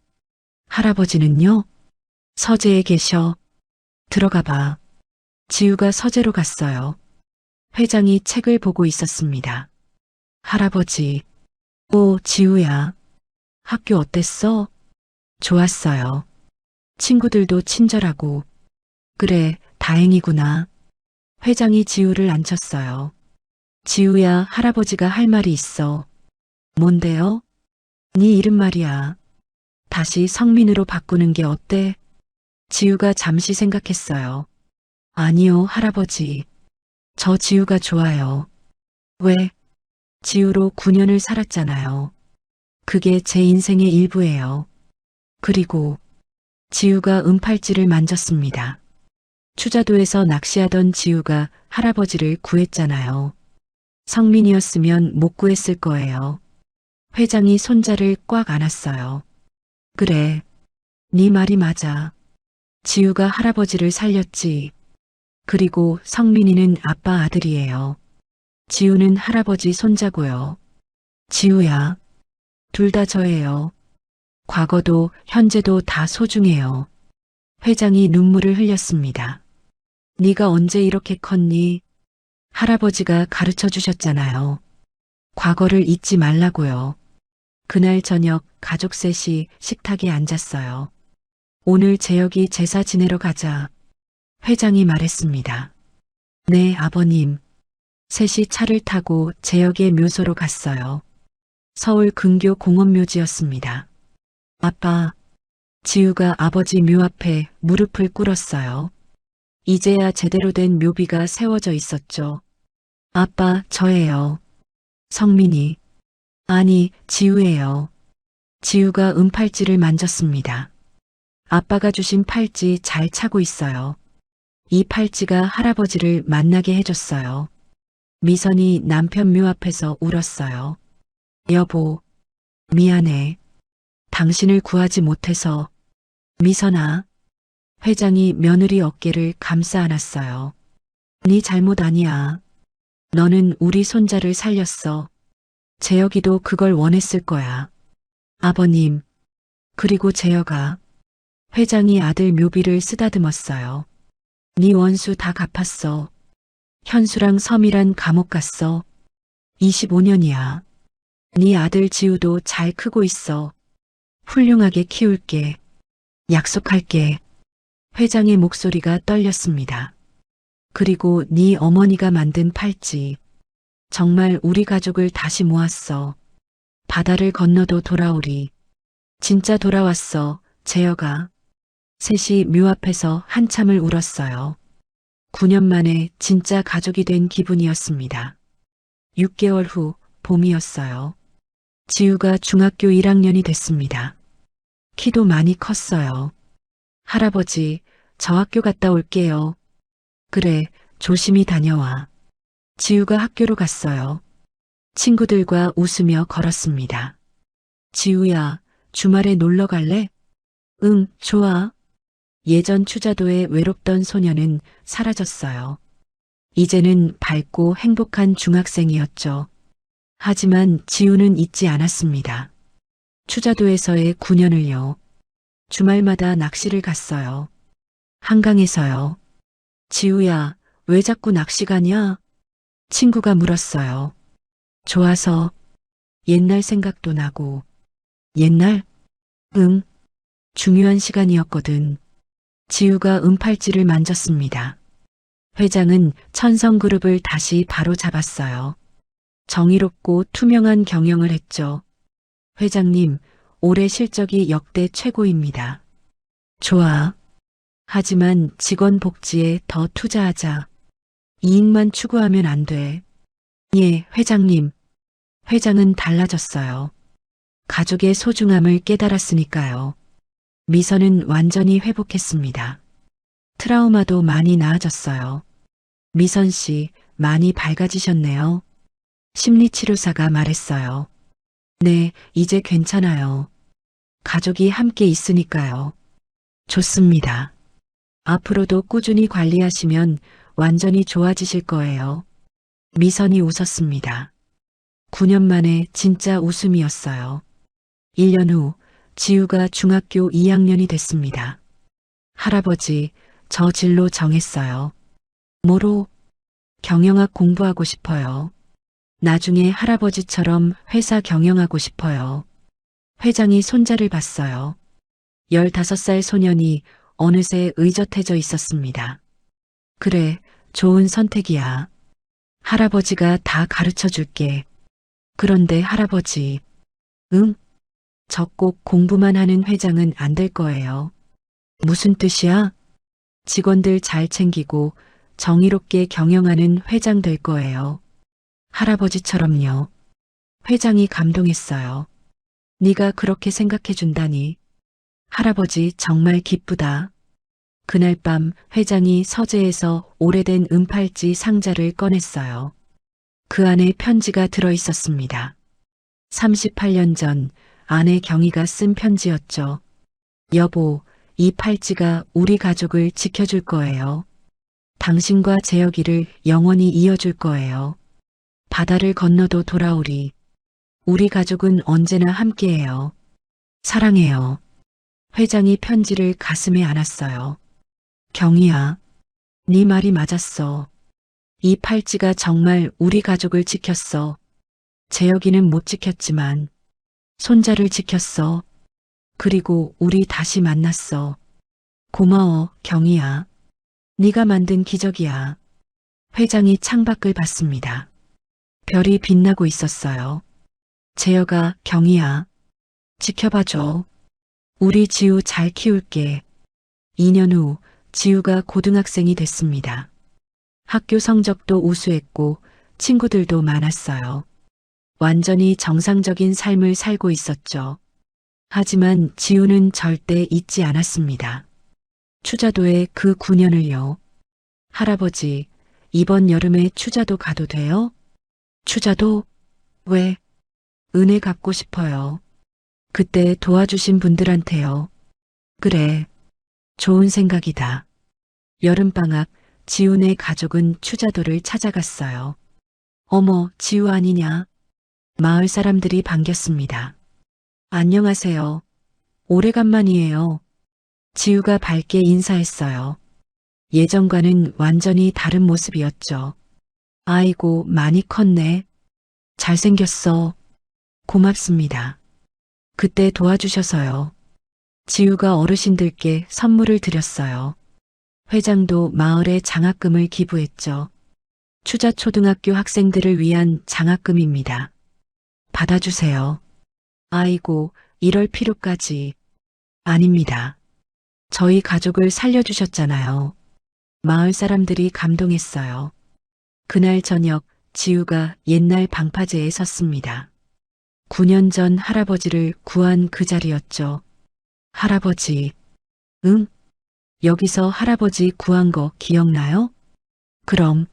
할아버지는요? 서재에 계셔. 들어가 봐. 지우가 서재로 갔어요. 회장이 책을 보고 있었습니다. 할아버지, 오, 지우야. 학교 어땠어? 좋았어요. 친구들도 친절하고. 그래, 다행이구나. 회장이 지우를 앉혔어요. 지우야, 할아버지가 할 말이 있어. 뭔데요? 네 이름 말이야. 다시 성민으로 바꾸는 게 어때? 지우가 잠시 생각했어요. 아니요, 할아버지. 저 지우가 좋아요. 왜? 지우로 9년을 살았잖아요. 그게 제 인생의 일부예요. 그리고 지우가 은팔찌를 만졌습니다. 추자도에서 낚시하던 지우가 할아버지를 구했잖아요. 성민이었으면 못 구했을 거예요. 회장이 손자를 꽉 안았어요. 그래, 네 말이 맞아. 지우가 할아버지를 살렸지. 그리고 성민이는 아빠 아들이에요. 지우는 할아버지 손자고요. 지우야, 둘 다 저예요. 과거도 현재도 다 소중해요. 회장이 눈물을 흘렸습니다. 네가 언제 이렇게 컸니? 할아버지가 가르쳐 주셨잖아요. 과거를 잊지 말라고요. 그날 저녁 가족 셋이 식탁에 앉았어요. 오늘 재혁이 제사 지내러 가자. 회장이 말했습니다. 네, 아버님. 셋이 차를 타고 재혁의 묘소로 갔어요. 서울 근교 공원묘지였습니다. 아빠, 지우가 아버지 묘 앞에 무릎을 꿇었어요. 이제야 제대로 된 묘비가 세워져 있었죠. 아빠, 저예요. 성민이. 아니, 지우예요. 지우가 은팔찌를 만졌습니다. 아빠가 주신 팔찌 잘 차고 있어요. 이 팔찌가 할아버지를 만나게 해줬어요. 미선이 남편 묘 앞에서 울었어요. 여보, 미안해. 당신을 구하지 못해서. 미선아. 회장이 며느리 어깨를 감싸 안았어요. 네 잘못 아니야. 너는 우리 손자를 살렸어. 재혁이도 그걸 원했을 거야. 아버님. 그리고 재혁아. 회장이 아들 묘비를 쓰다듬었어요. 네 원수 다 갚았어. 현수랑 섬이란 감옥 갔어. 25년이야. 네 아들 지우도 잘 크고 있어. 훌륭하게 키울게. 약속할게. 회장의 목소리가 떨렸습니다. 그리고 네 어머니가 만든 팔찌. 정말 우리 가족을 다시 모았어. 바다를 건너도 돌아오리. 진짜 돌아왔어, 재혁아. 셋이 묘 앞에서 한참을 울었어요. 9년 만에 진짜 가족이 된 기분이었습니다. 6개월 후 봄이었어요. 지우가 중학교 1학년이 됐습니다. 키도 많이 컸어요. 할아버지, 저 학교 갔다 올게요. 그래, 조심히 다녀와. 지우가 학교로 갔어요. 친구들과 웃으며 걸었습니다. 지우야, 주말에 놀러 갈래? 응, 좋아. 예전 추자도의 외롭던 소녀는 사라졌어요. 이제는 밝고 행복한 중학생이었죠. 하지만 지우는 잊지 않았습니다. 추자도에서의 9년을요. 주말마다 낚시를 갔어요. 한강에서요. 지우야, 왜 자꾸 낚시 가냐? 친구가 물었어요. 좋아서. 옛날 생각도 나고. 옛날? 응. 중요한 시간이었거든. 지우가 은팔찌를 만졌습니다. 회장은 천성그룹을 다시 바로 잡았어요. 정의롭고 투명한 경영을 했죠. 회장님, 올해 실적이 역대 최고입니다. 좋아. 하지만 직원 복지에 더 투자하자. 이익만 추구하면 안 돼. 예, 회장님. 회장은 달라졌어요. 가족의 소중함을 깨달았으니까요. 미선은 완전히 회복했습니다. 트라우마도 많이 나아졌어요. 미선 씨, 많이 밝아지셨네요. 심리치료사가 말했어요. 네, 이제 괜찮아요. 가족이 함께 있으니까요. 좋습니다. 앞으로도 꾸준히 관리하시면 완전히 좋아지실 거예요. 미선이 웃었습니다. 9년 만에 진짜 웃음이었어요. 1년 후 지우가 중학교 2학년이 됐습니다. 할아버지, 저 진로 정했어요. 뭐로? 경영학 공부하고 싶어요. 나중에 할아버지처럼 회사 경영하고 싶어요. 회장이 손자를 봤어요. 15살 소년이 어느새 의젓해져 있었습니다. 그래, 좋은 선택이야. 할아버지가 다 가르쳐 줄게. 그런데 할아버지, 응? 저 꼭 공부만 하는 회장은 안 될 거예요. 무슨 뜻이야? 직원들 잘 챙기고 정의롭게 경영하는 회장 될 거예요. 할아버지처럼요. 회장이 감동했어요. 네가 그렇게 생각해 준다니. 할아버지 정말 기쁘다. 그날 밤 회장이 서재에서 오래된 은팔찌 상자를 꺼냈어요. 그 안에 편지가 들어 있었습니다. 38년 전 아내 경희가 쓴 편지였죠. 여보, 이 팔찌가 우리 가족을 지켜줄 거예요. 당신과 재혁이를 영원히 이어줄 거예요. 바다를 건너도 돌아오리. 우리 가족은 언제나 함께해요. 사랑해요. 회장이 편지를 가슴에 안았어요. 경희야, 네 말이 맞았어. 이 팔찌가 정말 우리 가족을 지켰어. 재혁이는 못 지켰지만 손자를 지켰어. 그리고 우리 다시 만났어. 고마워, 경희야. 네가 만든 기적이야. 회장이 창밖을 봤습니다. 별이 빛나고 있었어요. 재혁아, 경희야. 지켜봐줘. 우리 지우 잘 키울게. 2년 후 지우가 고등학생이 됐습니다. 학교 성적도 우수했고 친구들도 많았어요. 완전히 정상적인 삶을 살고 있었죠. 하지만 지우는 절대 잊지 않았습니다. 추자도의 그 9년을요. 할아버지, 이번 여름에 추자도 가도 돼요? 추자도? 왜? 은혜 갚고 싶어요. 그때 도와주신 분들한테요. 그래. 좋은 생각이다. 여름방학, 지훈의 가족은 추자도를 찾아갔어요. 어머, 지우 아니냐? 마을 사람들이 반겼습니다. 안녕하세요. 오래간만이에요. 지우가 밝게 인사했어요. 예전과는 완전히 다른 모습이었죠. 아이고, 많이 컸네. 잘생겼어. 고맙습니다. 그때 도와주셔서요. 지우가 어르신들께 선물을 드렸어요. 회장도 마을에 장학금을 기부했죠. 추자초등학교 학생들을 위한 장학금입니다. 받아주세요. 아이고, 이럴 필요까지. 아닙니다. 저희 가족을 살려주셨잖아요. 마을 사람들이 감동했어요. 그날 저녁 지우가 옛날 방파제에 섰습니다. 9년 전 할아버지를 구한 그 자리였죠. 할아버지, 응? 여기서 할아버지 구한 거 기억나요? 그럼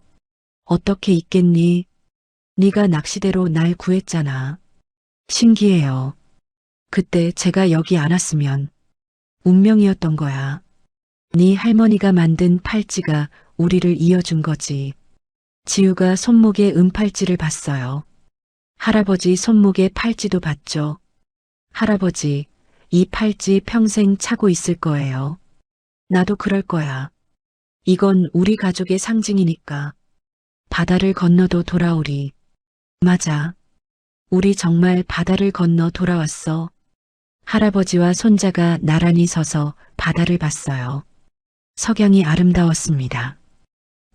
어떻게 잊겠니? 네가 낚시대로 날 구했잖아. 신기해요. 그때 제가 여기 안 왔으면 운명이었던 거야. 네 할머니가 만든 팔찌가 우리를 이어준 거지. 지우가 손목에 은팔찌를 봤어요. 할아버지 손목에 팔찌도 봤죠. 할아버지, 이 팔찌 평생 차고 있을 거예요. 나도 그럴 거야. 이건 우리 가족의 상징이니까. 바다를 건너도 돌아오리. 맞아. 우리 정말 바다를 건너 돌아왔어. 할아버지와 손자가 나란히 서서 바다를 봤어요. 석양이 아름다웠습니다.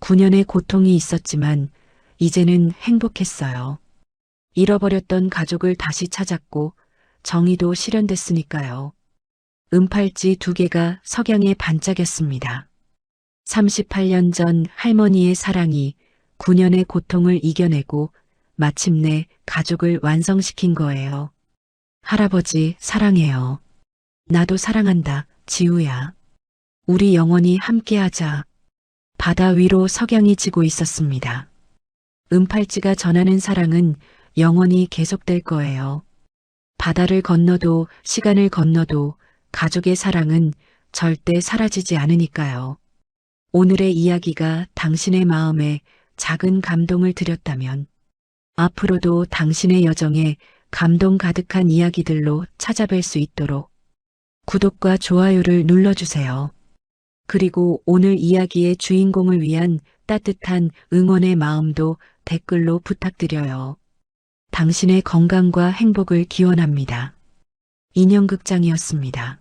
9년의 고통이 있었지만 이제는 행복했어요. 잃어버렸던 가족을 다시 찾았고 정의도 실현됐으니까요. 은팔찌 2개가 석양에 반짝였습니다. 38년 전 할머니의 사랑이 9년의 고통을 이겨내고 마침내 가족을 완성시킨 거예요. 할아버지, 사랑해요. 나도 사랑한다, 지우야. 우리 영원히 함께하자. 바다 위로 석양이 지고 있었습니다. 은팔찌가 전하는 사랑은 영원히 계속될 거예요. 바다를 건너도 시간을 건너도 가족의 사랑은 절대 사라지지 않으니까요. 오늘의 이야기가 당신의 마음에 작은 감동을 드렸다면 앞으로도 당신의 여정에 감동 가득한 이야기들로 찾아뵐 수 있도록 구독과 좋아요를 눌러주세요. 그리고 오늘 이야기의 주인공을 위한 따뜻한 응원의 마음도 댓글로 부탁드려요. 당신의 건강과 행복을 기원합니다. 인형극장이었습니다.